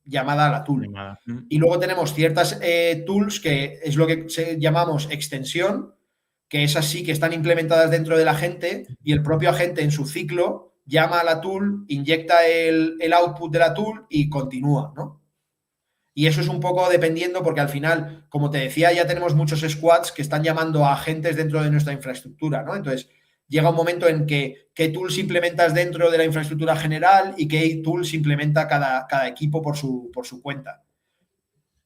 llamada a la tool. Llamada. Y luego tenemos ciertas tools que es lo que llamamos extensión, que esas sí que están implementadas dentro del agente y el propio agente en su ciclo llama a la tool, inyecta el output de la tool y continúa, ¿no? Y eso es un poco dependiendo porque al final, como te decía, ya tenemos muchos squads que están llamando a agentes dentro de nuestra infraestructura, ¿no? Entonces, llega un momento en que qué tools implementas dentro de la infraestructura general y qué tools implementa cada equipo por su cuenta.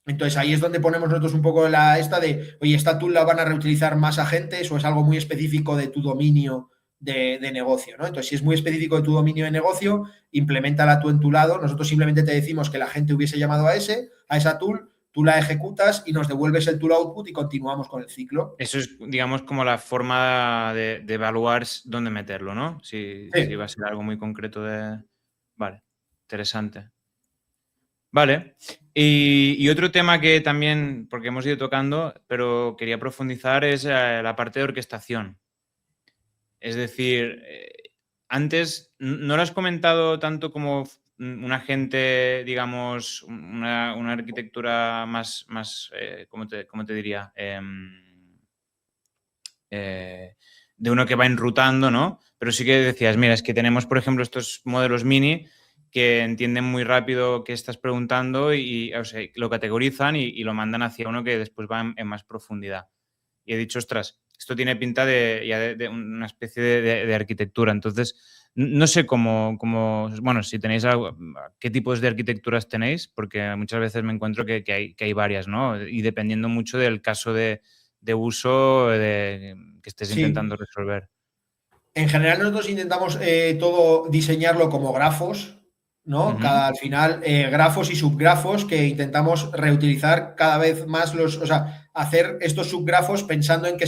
Entonces ahí es donde ponemos nosotros un poco esta de, oye, esta tool la van a reutilizar más agentes o es algo muy específico de tu dominio de negocio, ¿no? Entonces, si es muy específico de tu dominio de negocio, implementala tú en tu lado. Nosotros simplemente te decimos que la gente hubiese llamado a esa tool, tú la ejecutas y nos devuelves el tool output y continuamos con el ciclo. Eso es, digamos, como la forma de evaluar dónde meterlo, ¿no? Si va Sí. a ser algo muy concreto de... Vale, interesante. Vale. Y otro tema que también, porque hemos ido tocando, pero quería profundizar, es la parte de orquestación. Es decir, antes no lo has comentado tanto como un agente, digamos, una arquitectura más ¿cómo te diría? De uno que va enrutando, ¿no? Pero sí que decías, mira, es que tenemos, por ejemplo, estos modelos mini que entienden muy rápido qué estás preguntando y o sea, lo categorizan y lo mandan hacia uno que después va en más profundidad. Y he dicho, ostras, esto tiene pinta de una especie de arquitectura. Entonces, no sé bueno, si tenéis qué tipos de arquitecturas tenéis, porque muchas veces me encuentro que hay varias, ¿no? Y dependiendo mucho del caso de uso que estés Sí. intentando resolver. En general nosotros intentamos todo diseñarlo como grafos, ¿no? Ujú. Al final, grafos y subgrafos que intentamos reutilizar cada vez más o sea, hacer estos subgrafos pensando en que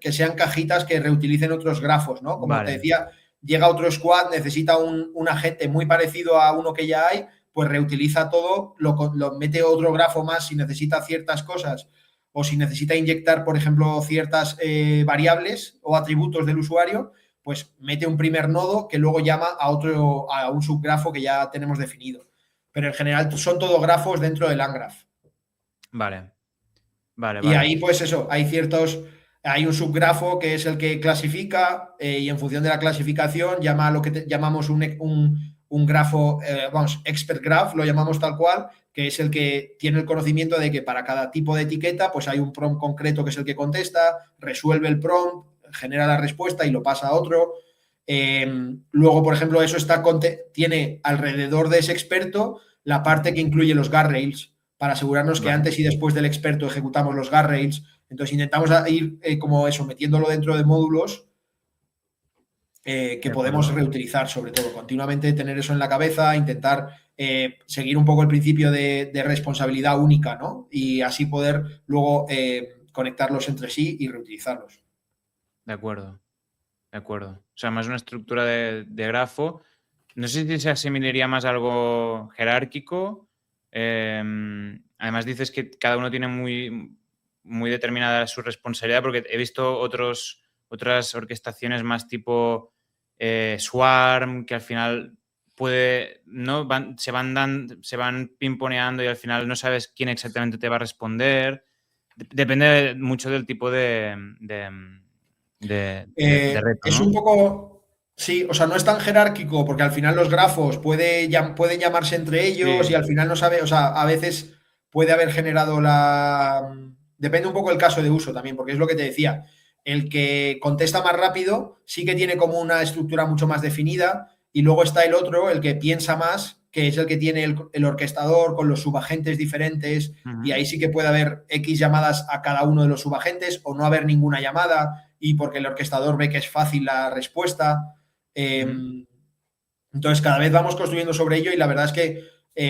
que sean cajitas que reutilicen otros grafos, ¿no? Como te Vale, decía, llega otro squad, necesita un agente muy parecido a uno que ya hay, pues reutiliza todo, lo mete otro grafo más si necesita ciertas cosas o si necesita inyectar, por ejemplo, ciertas variables o atributos del usuario, pues mete un primer nodo que luego llama a un subgrafo que ya tenemos definido. Pero en general son todo grafos dentro del Angraph. vale, vale, Y vale. ahí, pues eso, hay un subgrafo que es el que clasifica y en función de la clasificación llama a lo que llamamos un grafo, vamos, expert graph, lo llamamos tal cual, que es el que tiene el conocimiento de que para cada tipo de etiqueta, pues hay un prompt concreto que es el que contesta, resuelve el prompt, genera la respuesta y lo pasa a otro. Luego, por ejemplo, eso tiene alrededor de ese experto la parte que incluye los guardrails para asegurarnos que Vale, antes y después del experto ejecutamos los guardrails. Entonces intentamos ir como eso, metiéndolo dentro de módulos que de podemos acuerdo. reutilizar, sobre todo. Continuamente tener eso en la cabeza, intentar seguir un poco el principio de responsabilidad única, ¿no? Y así poder luego conectarlos entre sí y reutilizarlos. De acuerdo, de acuerdo. O sea, más una estructura de grafo. No sé si se asimilaría más a algo jerárquico. Además, dices que cada uno tiene muy determinada su responsabilidad, porque he visto otras orquestaciones más tipo Swarm, que al final ¿no? Se van pimponeando y al final no sabes quién exactamente te va a responder. Depende mucho del tipo de reto, Es un ¿no? poco, sí, o sea, no es tan jerárquico porque al final los grafos pueden llamarse entre ellos y Sí. al final no sabe, o sea, a veces puede haber generado Depende un poco del caso de uso también, porque es lo que te decía. El que contesta más rápido sí que tiene como una estructura mucho más definida y luego está el otro, el que piensa más, que es el que tiene el orquestador con los subagentes diferentes y Ujú, ahí sí que puede haber X llamadas a cada uno de los subagentes o no haber ninguna llamada y porque el orquestador ve que es fácil la respuesta. ujú. Entonces, cada vez vamos construyendo sobre ello y la verdad es que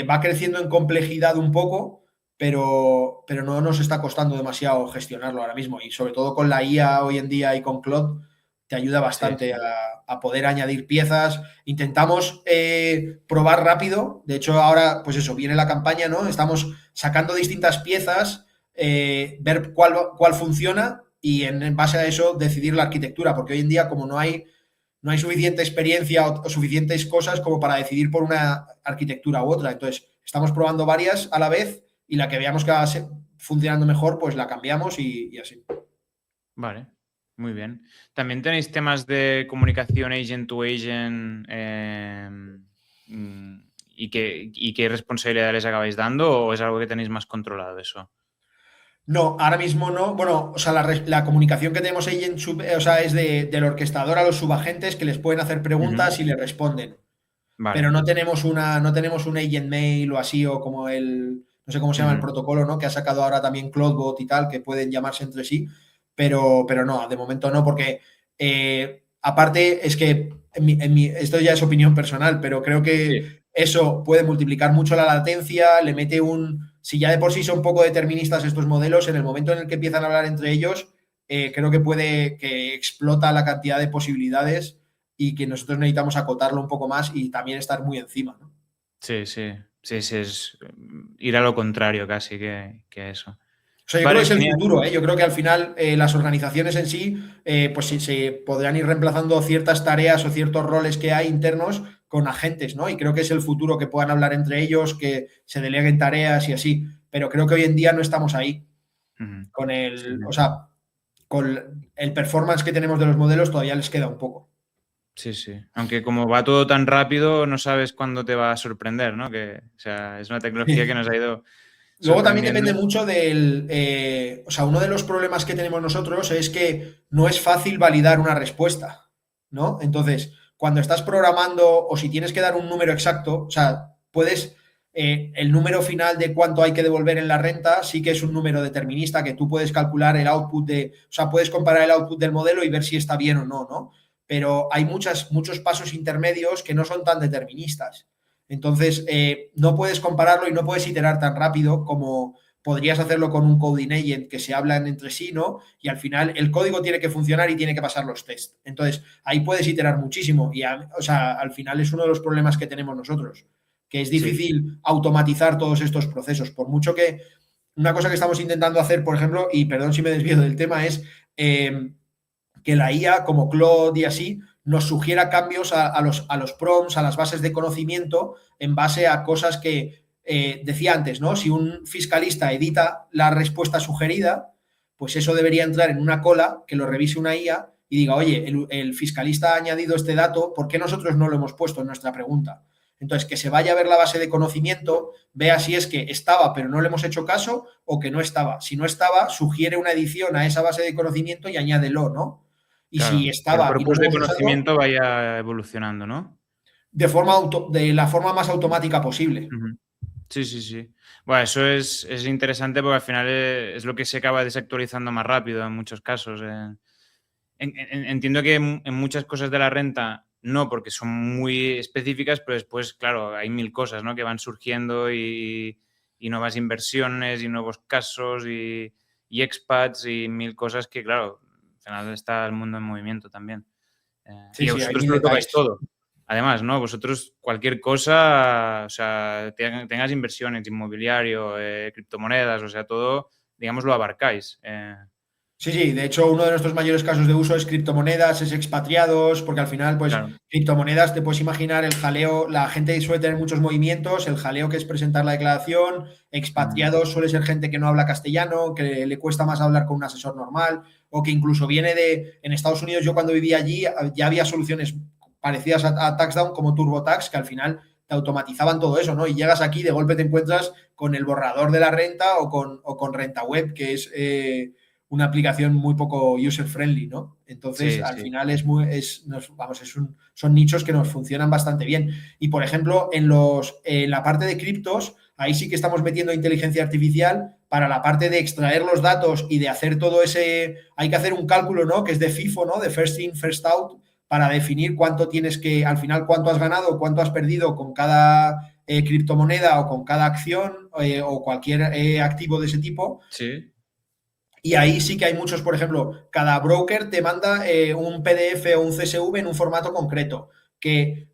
va creciendo en complejidad un poco, pero no nos está costando demasiado gestionarlo ahora mismo. Y sobre todo con la IA hoy en día y con Claude, te ayuda Sí, bastante sí. a poder añadir piezas. Intentamos probar rápido. De hecho, ahora, pues eso, viene la campaña, ¿no? Estamos sacando distintas piezas, ver cuál funciona y en base a eso decidir la arquitectura, porque hoy en día, como no hay suficiente experiencia o suficientes cosas como para decidir por una arquitectura u otra. Entonces, estamos probando varias a la vez y la que veamos que va funcionando mejor, pues la cambiamos y así. Vale, muy bien. ¿También tenéis temas de comunicación agent to agent y qué responsabilidad les acabáis dando o es algo que tenéis más controlado eso? No, ahora mismo no. Bueno, o sea, la comunicación que tenemos ahí o sea, es del orquestador a los subagentes que les pueden hacer Ujú, preguntas y le responden. Pero vale. no tenemos un agent mail o así, o como no sé cómo se llama el Ujú, protocolo, ¿no? Que ha sacado ahora también CloudBot y tal, que pueden llamarse entre sí, pero no, de momento no, porque aparte es que esto ya es opinión personal, pero creo sí, que eso puede multiplicar mucho la latencia, si ya de por sí son poco deterministas estos modelos, en el momento en el que empiezan a hablar entre ellos, creo que puede que explota la cantidad de posibilidades y que nosotros necesitamos acotarlo un poco más y también estar muy encima, ¿no? sí, sí. Sí, sí, es ir a lo contrario casi que eso. O sea, yo creo que Vale, es el genial. futuro, ¿eh? Yo creo que al final las organizaciones en sí, pues sí, se podrán ir reemplazando ciertas tareas o ciertos roles que hay internos con agentes, ¿no? Y creo que es el futuro, que puedan hablar entre ellos, que se deleguen tareas y así. Pero creo que hoy en día no estamos ahí. Con Sí, o sea, con el performance que tenemos de los modelos todavía les queda un poco. sí, sí. Aunque como va todo tan rápido, no sabes cuándo te va a sorprender, ¿no? O sea, es una tecnología que nos ha ido Luego también depende sorprendiendo. mucho o sea, uno de los problemas que tenemos nosotros es que no es fácil validar una respuesta, ¿no? Entonces, cuando estás programando o si tienes que dar un número exacto, o sea, el número final de cuánto hay que devolver en la renta sí que es un número determinista, que tú puedes calcular el output o sea, puedes comparar el output del modelo y ver si está bien o no, ¿no? Pero hay muchos pasos intermedios que no son tan deterministas. Entonces, no puedes compararlo y no puedes iterar tan rápido como podrías hacerlo con un coding agent, que se hablan entre sí, ¿no? Y al final el código tiene que funcionar y tiene que pasar los tests. Entonces, ahí puedes iterar muchísimo. O sea, al final es uno de los problemas que tenemos nosotros, que es Sí, difícil automatizar todos estos procesos. Por mucho que una cosa que estamos intentando hacer, por ejemplo, y perdón si me desvío del tema, es que la IA, como Claude y así, nos sugiera cambios a los prompts, a las bases de conocimiento, en base a cosas que decía antes, ¿no? Si un fiscalista edita la respuesta sugerida, pues eso debería entrar en una cola que lo revise una IA y diga, oye, el fiscalista ha añadido este dato, ¿por qué nosotros no lo hemos puesto en nuestra pregunta? Entonces, que se vaya a ver la base de conocimiento, vea si es que estaba pero no le hemos hecho caso o que no estaba. Si no estaba, sugiere una edición a esa base de conocimiento y añádelo, ¿no? Y si claro. Que el estaba y no corpus lo de hemos usado, conocimiento vaya evolucionando, ¿no? de la forma más automática posible. Ujú. Sí, sí, sí. Bueno, eso es interesante porque al final es lo que se acaba desactualizando más rápido en muchos casos. Entiendo que en muchas cosas de la renta no, porque son muy específicas, pero después, claro, hay mil cosas, ¿no? Que van surgiendo y nuevas inversiones y nuevos casos y expats y mil cosas que, claro, al final está el mundo en movimiento también. Sí, Y a sí, hay vosotros mil que lo tocáis detalles. todo. Además, ¿no? Vosotros cualquier cosa, o sea, tengas inversiones, inmobiliario, criptomonedas, o sea, todo, digamos, lo abarcáis. Sí, sí, de hecho uno de nuestros mayores casos de uso es criptomonedas, es expatriados, porque al final, pues, Claro. criptomonedas, te puedes imaginar el jaleo, la gente suele tener muchos movimientos, el jaleo que es presentar la declaración, Mm, expatriados suele ser gente que no habla castellano, que le cuesta más hablar con un asesor normal, o que incluso en Estados Unidos, yo cuando vivía allí, ya había soluciones parecidas a TaxDown como TurboTax, que al final te automatizaban todo eso, ¿no? Y llegas aquí, de golpe te encuentras con el borrador de la renta o con Renta Web, que es una aplicación muy poco user friendly, ¿no? Entonces, sí, al sí. final son nichos que nos funcionan bastante bien. Y, por ejemplo, en la parte de criptos, ahí sí que estamos metiendo inteligencia artificial para la parte de extraer los datos y de hacer todo hay que hacer un cálculo, ¿no? Que es de FIFO, ¿no? De first in, first out, para definir al final, cuánto has ganado, cuánto has perdido con cada criptomoneda o con cada acción o cualquier activo de ese tipo. Sí. Y ahí sí que hay muchos, por ejemplo, cada broker te manda un PDF o un CSV en un formato concreto, que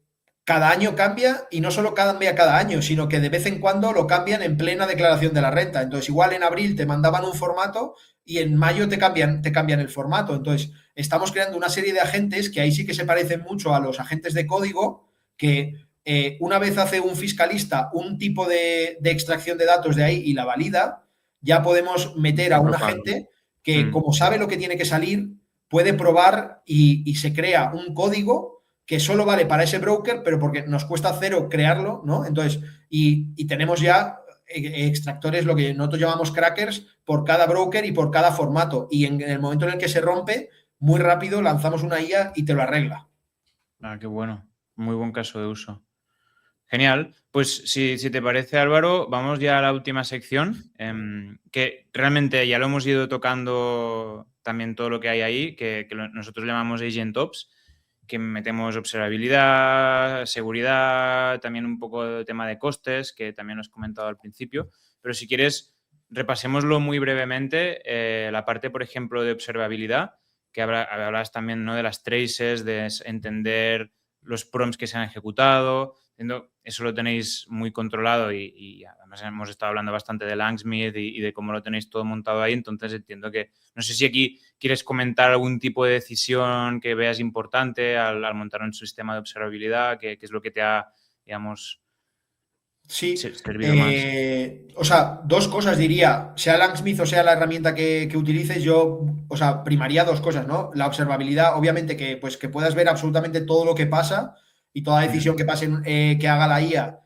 cada año cambia y no solo cambia cada año, sino que de vez en cuando lo cambian en plena declaración de la renta. Entonces, igual en abril te mandaban un formato y en mayo te cambian el formato. Entonces, estamos creando una serie de agentes que ahí sí que se parecen mucho a los agentes de código, que una vez hace un fiscalista un tipo de extracción de datos de ahí y la valida, ya podemos meter Se a un propaga. agente que, Mm, como sabe lo que tiene que salir, puede probar y se crea un código que solo vale para ese broker, pero porque nos cuesta cero crearlo, ¿no? Entonces, y tenemos ya extractores, lo que nosotros llamamos crackers, por cada broker y por cada formato. Y en el momento en el que se rompe, muy rápido lanzamos una IA y te lo arregla. qué bueno. Muy buen caso de uso. Genial. Pues si te parece, Álvaro, vamos ya a la última sección, que realmente ya lo hemos ido tocando también todo lo que hay ahí, que nosotros llamamos Agent Ops, que metemos observabilidad, seguridad, también un poco de tema de costes, que también os he comentado al principio. Pero si quieres, repasémoslo muy brevemente. La parte, por ejemplo, de observabilidad, que hablas también, ¿no? De las traces, de entender los prompts que se han ejecutado, entiendo, eso lo tenéis muy controlado y además hemos estado hablando bastante de Langsmith y de cómo lo tenéis todo montado ahí, entonces entiendo que, no sé si aquí quieres comentar algún tipo de decisión que veas importante al montar un sistema de observabilidad, que es lo que te ha, digamos, Sí, servido más. o sea, dos cosas diría, sea Langsmith o sea la herramienta que utilices, yo, o sea, primaría dos cosas, ¿no? La observabilidad, obviamente que, pues, que puedas ver absolutamente todo lo que pasa y toda decisión que pase, que haga la IA.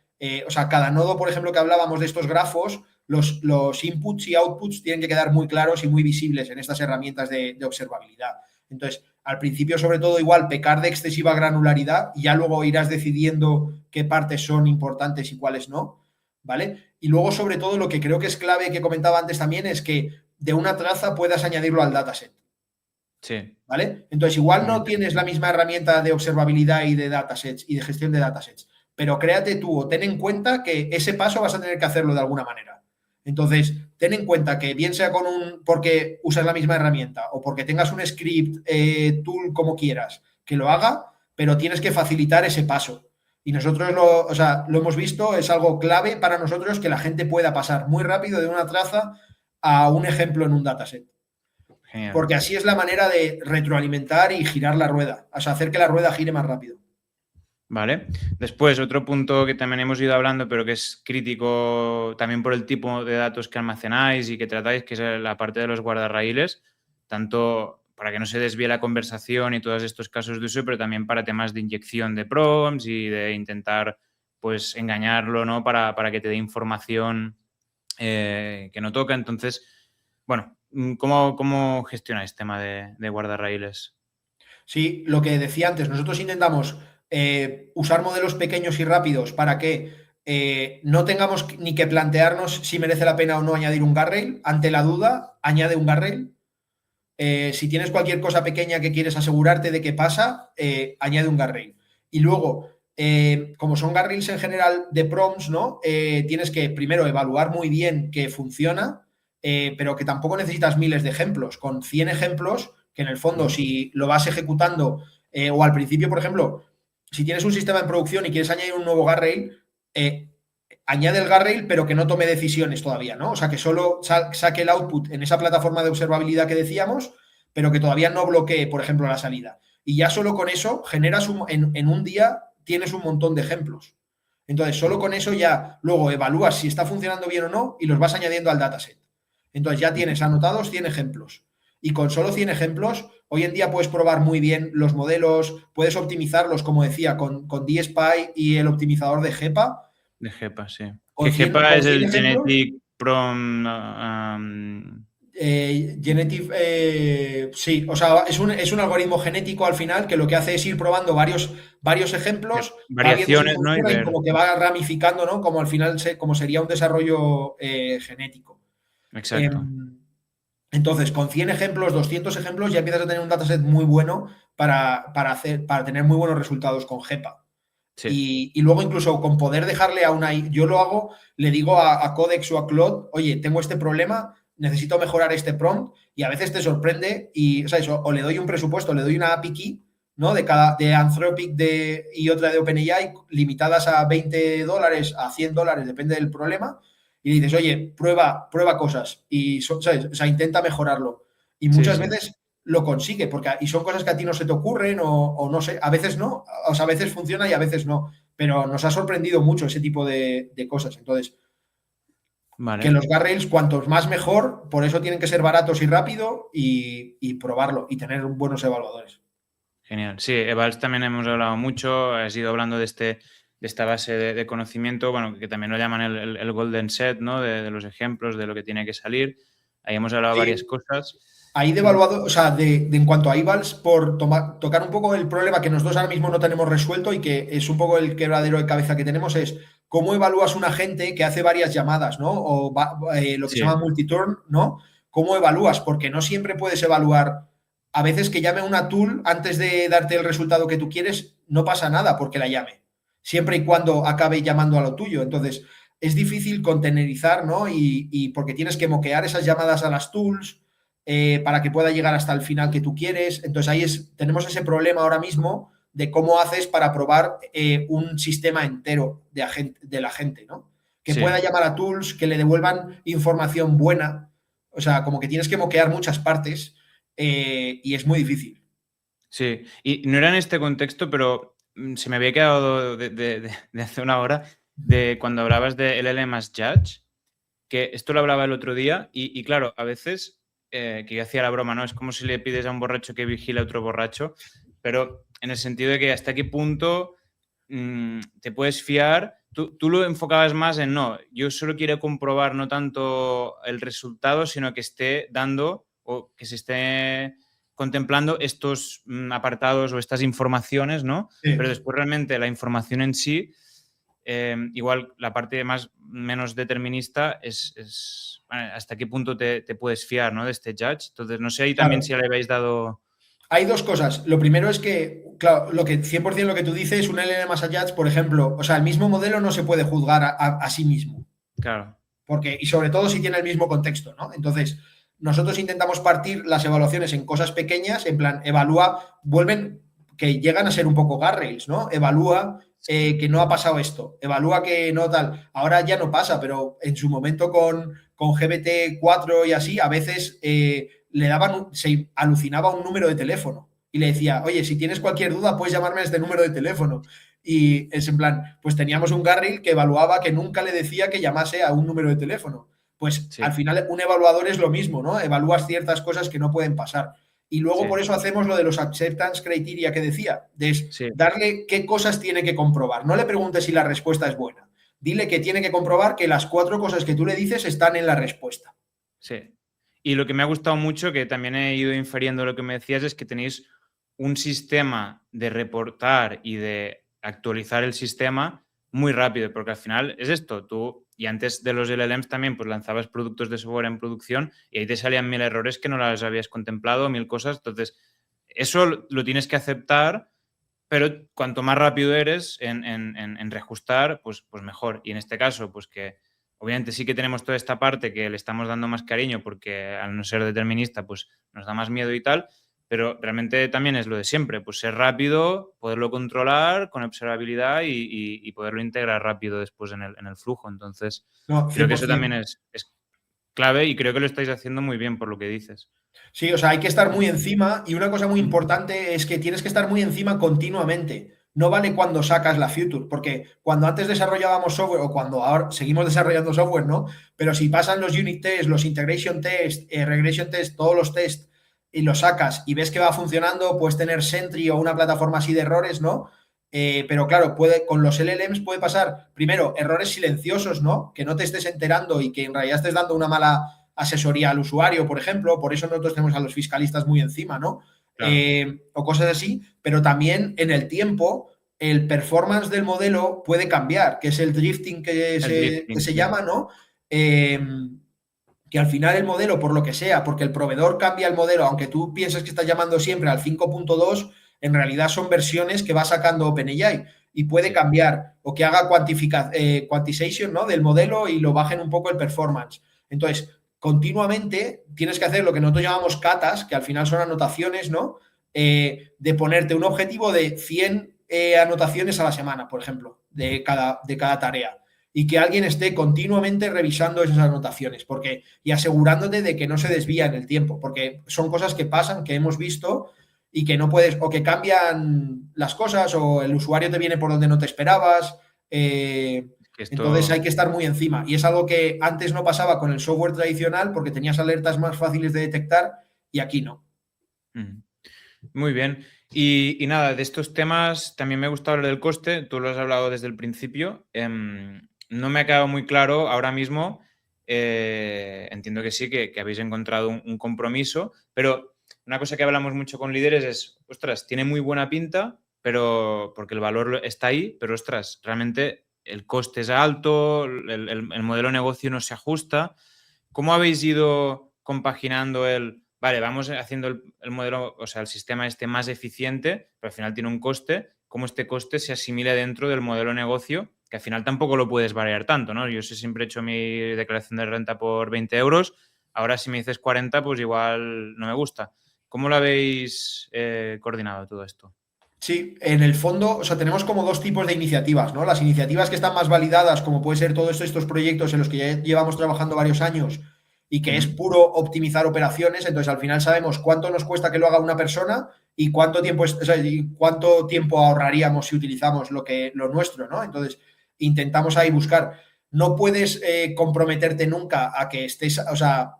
O sea, cada nodo, por ejemplo, que hablábamos de estos grafos, los inputs y outputs tienen que quedar muy claros y muy visibles en estas herramientas de observabilidad. Entonces, al principio, sobre todo, igual pecar de excesiva granularidad y ya luego irás decidiendo qué partes son importantes y cuáles no, ¿vale? Y luego, sobre todo, lo que creo que es clave que comentaba antes también es que de una traza puedas añadirlo al dataset, Sí. ¿vale? Entonces, igual Muy no tienes la interesante. misma herramienta de observabilidad y de datasets y de gestión de datasets, pero créate tú o ten en cuenta que ese paso vas a tener que hacerlo de alguna manera. Entonces, ten en cuenta que bien sea con porque usas la misma herramienta o porque tengas un script, tool, como quieras, que lo haga, pero tienes que facilitar ese paso. Y nosotros o sea, lo hemos visto, es algo clave para nosotros que la gente pueda pasar muy rápido de una traza a un ejemplo en un dataset. Genial. Porque así es la manera de retroalimentar y girar la rueda, o sea, hacer que la rueda gire más rápido. Vale. Después, otro punto que también hemos ido hablando, pero que es crítico también por el tipo de datos que almacenáis y que tratáis, que es la parte de los guardarraíles, tanto para que no se desvíe la conversación y todos estos casos de uso, pero también para temas de inyección de prompts y de intentar, pues, engañarlo, ¿no? Para que te dé información que no toca. Entonces, bueno, ¿cómo gestionáis tema de guardarraíles? Sí, lo que decía antes, nosotros intentamos usar modelos pequeños y rápidos para que no tengamos ni que plantearnos si merece la pena o no añadir un guardrail. Ante la duda, añade un guardrail. Si tienes cualquier cosa pequeña que quieres asegurarte de que pasa, añade un guardrail. Y luego, como son guardrails en general de prompts, ¿no? Tienes que primero evaluar muy bien que funciona, pero que tampoco necesitas miles de ejemplos. Con 100 ejemplos, que en el fondo, si lo vas ejecutando, o al principio, por ejemplo, si tienes un sistema en producción y quieres añadir un nuevo guardrail, añade el guardrail, pero que no tome decisiones todavía, ¿no? O sea, que solo saque el output en esa plataforma de observabilidad que decíamos, pero que todavía no bloquee, por ejemplo, la salida. Y ya solo con eso generas en un día tienes un montón de ejemplos. Entonces, solo con eso ya luego evalúas si está funcionando bien o no y los vas añadiendo al dataset. Entonces, ya tienes anotados 100 ejemplos. Y con solo 100 ejemplos, hoy en día puedes probar muy bien los modelos, puedes optimizarlos, como decía, con DSPy y el optimizador de GEPA. De GEPA, sí. Que Con 100, GEPA con es 100 el ejemplos, Genetic Prom. Genetic, sí, o sea, es un algoritmo genético al final que lo que hace es ir probando varios ejemplos, va viendo si Variaciones, ¿no? Y funciona y ver. como que va ramificando, ¿no? Como al final, como sería un desarrollo genético. Exacto. Em, entonces, con 100 ejemplos, 200 ejemplos, ya empiezas a tener un dataset muy bueno para tener muy buenos resultados con GEPA. Sí. Y luego incluso con poder dejarle a una... Yo lo hago, le digo a Codex o a Claude, oye, tengo este problema, necesito mejorar este prompt, y a veces te sorprende y, o sea, eso, o le doy un presupuesto, le doy una API key, ¿no? De Anthropic y otra de OpenAI, limitadas a $20, a $100, depende del problema, y le dices, oye, prueba cosas, y, ¿sabes? O sea, intenta mejorarlo. Y Sí, muchas sí. veces lo consigue, porque y son cosas que a ti no se te ocurren o no sé, a veces no, o sea, a veces funciona y a veces no, pero nos ha sorprendido mucho ese tipo de cosas. Entonces, que Vale. los guardrails, cuantos más mejor, por eso tienen que ser baratos y rápido y probarlo y tener buenos evaluadores. Genial. Sí, Evals también hemos hablado mucho, has ido hablando de esta base de conocimiento, bueno, que también lo llaman el golden set, ¿no? De los ejemplos, de lo que tiene que salir. Ahí hemos hablado varias Sí, cosas. ahí de evaluado, o sea, en cuanto a Ivals, por tocar un poco el problema que nosotros ahora mismo no tenemos resuelto y que es un poco el quebradero de cabeza que tenemos, es cómo evalúas un agente que hace varias llamadas, ¿no? O lo que se llama Sí, multiturn, ¿no? ¿Cómo evalúas? Porque no siempre puedes evaluar. A veces que llame una tool antes de darte el resultado que tú quieres, no pasa nada porque la llame, siempre y cuando acabe llamando a lo tuyo. Entonces, es difícil contenerizar, ¿no? Y porque tienes que moquear esas llamadas a las tools para que pueda llegar hasta el final que tú quieres. Entonces ahí tenemos ese problema ahora mismo de cómo haces para probar un sistema entero de la gente, ¿no? Que Sí. pueda llamar a tools, que le devuelvan información buena. O sea, como que tienes que moquear muchas partes y es muy difícil. Sí, y no era en este contexto, pero se me había quedado de hace una hora de cuando hablabas de LLM as Judge, que esto lo hablaba el otro día y claro, a veces, que yo hacía la broma, ¿no? Es como si le pides a un borracho que vigile a otro borracho, pero en el sentido de que hasta qué punto te puedes fiar. Tú lo enfocabas más en, no, yo solo quiero comprobar no tanto el resultado, sino que esté dando o que se esté contemplando estos apartados o estas informaciones, ¿no? Pero Sí. después realmente la información en sí, igual la parte menos determinista es hasta qué punto te puedes fiar, ¿no? De este judge. Entonces, no sé ahí también Claro. si le habéis dado... Hay dos cosas. Lo primero es que, claro, 100% lo que tú dices, un LLM Judge, por ejemplo, o sea, el mismo modelo no se puede juzgar a sí mismo. Claro, Porque, y sobre todo si tiene el mismo contexto, ¿no? Entonces, nosotros intentamos partir las evaluaciones en cosas pequeñas, en plan, evalúa, vuelven, que llegan a ser un poco guardrails, ¿no? Evalúa sí, que no ha pasado esto, evalúa que no tal. Ahora ya no pasa, pero en su momento con GPT-4 y así, a veces le daban, se alucinaba un número de teléfono y le decía, oye, si tienes cualquier duda, puedes llamarme a este número de teléfono. Y es en plan, pues teníamos un Garril que evaluaba que nunca le decía que llamase a un número de teléfono. Pues al sí, final un evaluador es lo mismo, ¿no? Evalúas ciertas cosas que no pueden pasar. Y luego por sí, eso hacemos lo de los acceptance criteria que decía, de sí. darle qué cosas tiene que comprobar. No le preguntes si la respuesta es buena. Dile que tiene que comprobar que las 4 cosas que tú le dices están en la respuesta. Sí. Y lo que me ha gustado mucho, que también he ido infiriendo lo que me decías, es que tenéis un sistema de reportar y de actualizar el sistema muy rápido, porque al final es esto, tú, y antes de los LLMs también, pues lanzabas productos de software en producción y ahí te salían 1000 errores que no las habías contemplado, 1000 cosas, entonces eso lo tienes que aceptar, pero cuanto más rápido eres en reajustar, pues mejor. Y en este caso, pues que obviamente sí que tenemos toda esta parte que le estamos dando más cariño porque al no ser determinista, pues nos da más miedo y tal, pero realmente también es lo de siempre, pues ser rápido, poderlo controlar con observabilidad y poderlo integrar rápido después en el flujo. Entonces, No, creo que eso 100%. también es clave y creo que lo estáis haciendo muy bien por lo que dices. Sí, o sea, hay que estar muy encima y una cosa muy importante es que tienes que estar muy encima continuamente. No vale cuando sacas la future, porque cuando antes desarrollábamos software o cuando ahora seguimos desarrollando software, ¿no? Pero si pasan los unit tests, los integration tests, regression tests, todos los tests y los sacas y ves que va funcionando, puedes tener Sentry o una plataforma así de errores, ¿no? Pero claro, con los LLMs puede pasar, primero, errores silenciosos, ¿no? Que no te estés enterando y que en realidad estés dando una mala asesoría al usuario, por ejemplo, por eso nosotros tenemos a los fiscalistas muy encima, ¿no? Claro, O cosas así, pero también en el tiempo el performance del modelo puede cambiar, que es el drifting el que drifting, se sí. llama, ¿no? Eh, que al final el modelo, por lo que sea, porque el proveedor cambia el modelo, aunque tú pienses que estás llamando siempre al 5.2, en realidad son versiones que va sacando OpenAI y puede Sí. cambiar o que haga quantization, ¿no? Del modelo y lo bajen un poco el performance. Entonces, continuamente tienes que hacer lo que nosotros llamamos catas, que al final son anotaciones, ¿no? De ponerte un objetivo de 100 anotaciones a la semana, por ejemplo, de cada tarea y que alguien esté continuamente revisando esas anotaciones porque, y asegurándote de que no se desvía en el tiempo, porque son cosas que pasan, que hemos visto y que no puedes, o que cambian las cosas, o el usuario te viene por donde no te esperabas. Que Entonces hay esto... que estar muy encima. Y es algo que antes no pasaba con el software tradicional porque tenías alertas más fáciles de detectar y aquí no. Mm. Muy bien. Y nada, de estos temas también me ha gustado lo del coste, tú lo has hablado desde el principio. No me ha quedado muy claro ahora mismo, entiendo que sí, que habéis encontrado un compromiso, pero una cosa que hablamos mucho con líderes es, ostras, tiene muy buena pinta, pero porque el valor está ahí, pero ostras, realmente el coste es alto, el modelo de negocio no se ajusta. ¿Cómo habéis ido compaginando vale, vamos haciendo el modelo, o sea, el sistema este más eficiente, pero al final tiene un coste, cómo este coste se asimila dentro del modelo de negocio, que al final tampoco lo puedes variar tanto, ¿no? Yo siempre he hecho mi declaración de renta por 20 euros, ahora si me dices 40, pues igual no me gusta. ¿Cómo lo habéis coordinado todo esto? Sí, en el fondo, o sea, tenemos como dos tipos de iniciativas, ¿no? Las iniciativas que están más validadas, como puede ser todos estos proyectos en los que ya llevamos trabajando varios años y que es Ujú. puro optimizar operaciones, entonces al final sabemos cuánto nos cuesta que lo haga una persona y cuánto tiempo, o sea, y cuánto tiempo ahorraríamos si utilizamos lo nuestro, ¿no? Entonces intentamos ahí buscar. No puedes comprometerte nunca a que estés, o sea,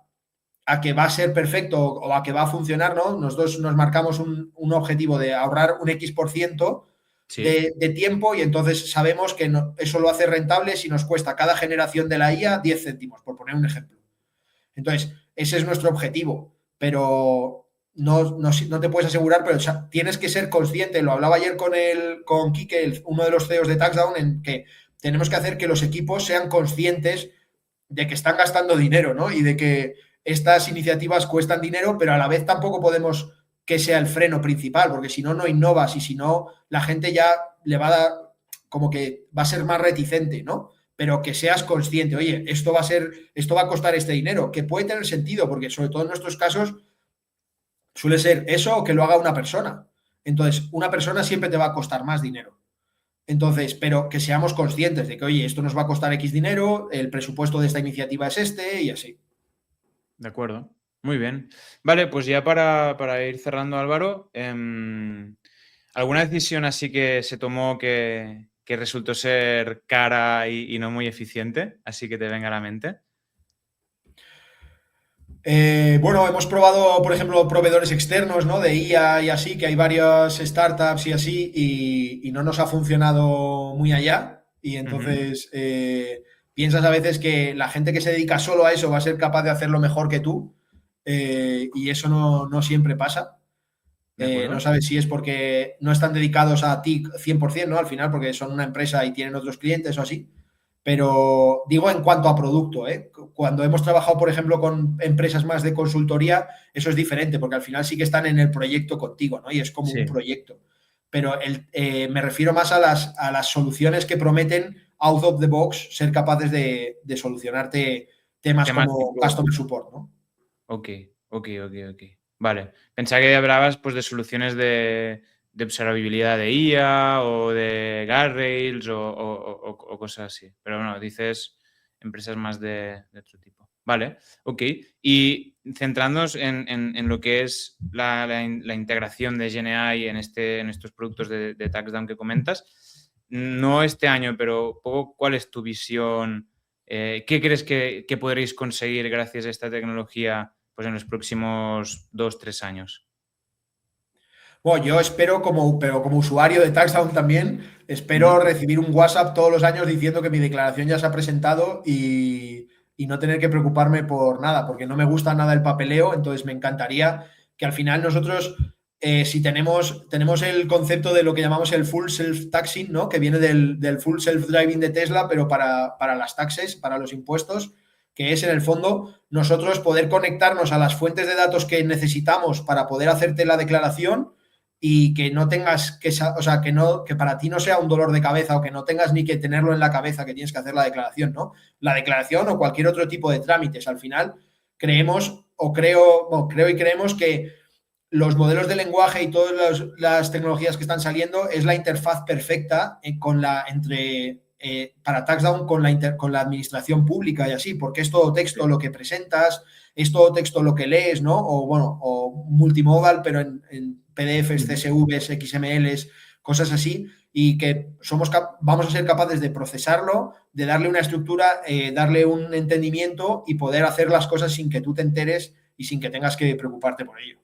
a que va a ser perfecto o a que va a funcionar, ¿no? Nosotros nos marcamos un objetivo de ahorrar un X% Sí, de tiempo y entonces sabemos que eso lo hace rentable si nos cuesta cada generación de la IA 10 céntimos, por poner un ejemplo. Entonces, ese es nuestro objetivo, pero no te puedes asegurar, pero o sea, tienes que ser consciente. Lo hablaba ayer con Quique, uno de los CEOs de TaxDown, en que tenemos que hacer que los equipos sean conscientes de que están gastando dinero, ¿no? Y de que estas iniciativas cuestan dinero, pero a la vez tampoco podemos que sea el freno principal, porque si no, no innovas y si no, la gente ya le va a dar, como que va a ser más reticente, ¿no? Pero que seas consciente, oye, esto va a costar este dinero, que puede tener sentido, porque sobre todo en nuestros casos suele ser eso o que lo haga una persona. Entonces, una persona siempre te va a costar más dinero. Entonces, pero que seamos conscientes de que, oye, esto nos va a costar X dinero, el presupuesto de esta iniciativa es este y así. de acuerdo. Muy bien. Vale, pues ya para ir cerrando, Álvaro, ¿alguna decisión así que se tomó que resultó ser cara y no muy eficiente? Así que te venga a la mente. Bueno, hemos probado, por ejemplo, proveedores externos, ¿no? De IA y así, que hay varias startups y así, y no nos ha funcionado muy allá. Y Ujú. entonces piensas a veces que la gente que se dedica solo a eso va a ser capaz de hacerlo mejor que tú, y eso no siempre pasa. ¿De No acuerdo? sabes si es porque no están dedicados a ti 100%, ¿no? Al final, porque son una empresa y tienen otros clientes o así. Pero digo en cuanto a producto, ¿eh? Cuando hemos trabajado, por ejemplo, con empresas más de consultoría, eso es diferente, porque al final sí que están en el proyecto contigo, ¿no? Y es como un Sí. proyecto. Pero me refiero más a las soluciones que prometen out of the box ser capaces de solucionarte temas Temas como tipo. customer support, ¿no? Ok, ok, ok, ok. Vale. Pensaba que hablabas pues de soluciones de observabilidad de IA o de guardrails o cosas así. Pero bueno, dices empresas más de otro tipo. Vale, ok. Y centrándonos en lo que es la integración de GenAI en estos productos de TaxDown que comentas, no este año, pero poco, ¿cuál es tu visión? ¿Qué crees que podréis conseguir gracias a esta tecnología pues en los próximos 2, 3 años? Bueno, yo espero, pero como usuario de TaxDown también, espero Ujú. recibir un WhatsApp todos los años diciendo que mi declaración ya se ha presentado y no tener que preocuparme por nada, porque no me gusta nada el papeleo, entonces me encantaría que al final nosotros, si tenemos el concepto de lo que llamamos el full self-taxing, ¿no? Que viene del full self-driving de Tesla, pero para las taxes, para los impuestos, que es en el fondo nosotros poder conectarnos a las fuentes de datos que necesitamos para poder hacerte la declaración y que no tengas o sea, que para ti no sea un dolor de cabeza o que no tengas ni que tenerlo en la cabeza que tienes que hacer la declaración, ¿no? La declaración o cualquier otro tipo de trámites. Al final, creo y creemos que los modelos de lenguaje y todas las tecnologías que están saliendo es la interfaz perfecta para TaxDown con la administración pública y así, porque es todo texto lo que presentas, es todo texto lo que lees, ¿no? O bueno, o multimodal, pero en PDFs, Ujú. CSVs, XMLs, cosas así, y que vamos a ser capaces de procesarlo, de darle una estructura, darle un entendimiento y poder hacer las cosas sin que tú te enteres y sin que tengas que preocuparte por ello.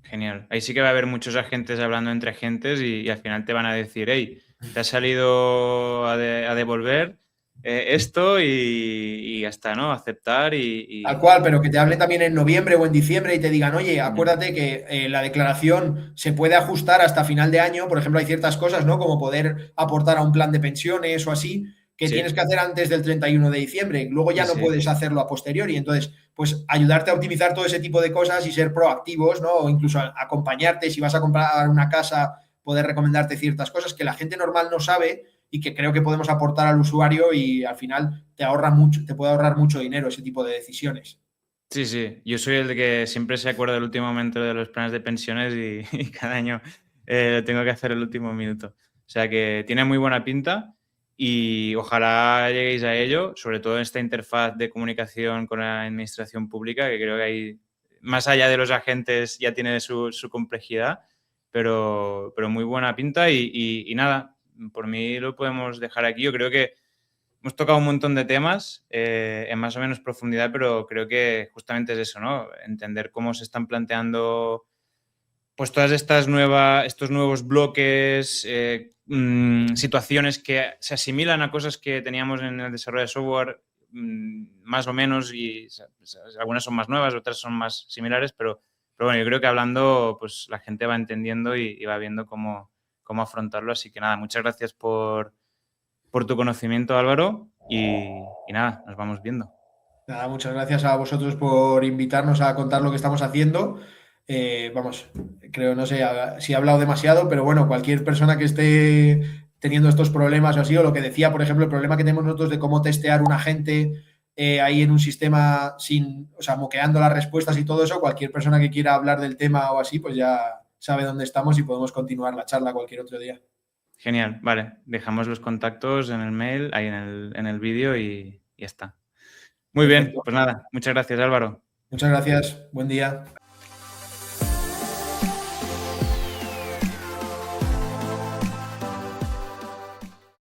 Genial. Ahí sí que va a haber muchos agentes hablando entre agentes y al final te van a decir, hey, te ha salido a devolver esto y ya está, ¿no? Aceptar Tal cual, y pero que te hablen también en noviembre o en diciembre y te digan, oye, genial. acuérdate que la declaración se puede ajustar hasta final de año. Por ejemplo, hay ciertas cosas, ¿no? Como poder aportar a un plan de pensiones o así, que tienes Sí, que hacer antes del 31 de diciembre. Luego sí, ya no sí. puedes hacerlo a posteriori. Entonces, pues ayudarte a optimizar todo ese tipo de cosas y ser proactivos, ¿no? O incluso acompañarte si vas a comprar una casa, poder recomendarte ciertas cosas que la gente normal no sabe y que creo que podemos aportar al usuario y al final te puede ahorrar mucho dinero ese tipo de decisiones. Sí, sí. Yo soy el de que siempre se acuerda del último momento de los planes de pensiones y, y cada año Tengo que hacer el último minuto. O sea que tiene muy buena pinta y ojalá lleguéis a ello, sobre todo en esta interfaz de comunicación con la administración pública, que creo que hay, más allá de los agentes, ya tiene su complejidad, pero muy buena pinta y nada, por mí lo podemos dejar aquí. Yo creo que hemos tocado un montón de temas en más o menos profundidad, pero creo que justamente es eso, ¿no? Entender cómo se están planteando pues todas estos nuevos bloques, situaciones que se asimilan a cosas que teníamos en el desarrollo de software, más o menos, y algunas son más nuevas, otras son más similares, pero bueno, yo creo que hablando, pues la gente va entendiendo y va viendo cómo afrontarlo. Así que nada, muchas gracias por tu conocimiento, Álvaro, y nada, nos vamos viendo. Nada, muchas gracias a vosotros por invitarnos a contar lo que estamos haciendo. Vamos, creo, no sé si he hablado demasiado, pero bueno, cualquier persona que esté teniendo estos problemas o así, o lo que decía, por ejemplo, el problema que tenemos nosotros de cómo testear un agente ahí en un sistema sin, o sea, moqueando las respuestas y todo eso, cualquier persona que quiera hablar del tema o así, pues ya sabe dónde estamos y podemos continuar la charla cualquier otro día. Genial, vale. Dejamos los contactos en el mail, ahí en el vídeo y ya está. Muy bien, Perfecto. pues nada, muchas gracias, Álvaro. Muchas gracias. Buen día.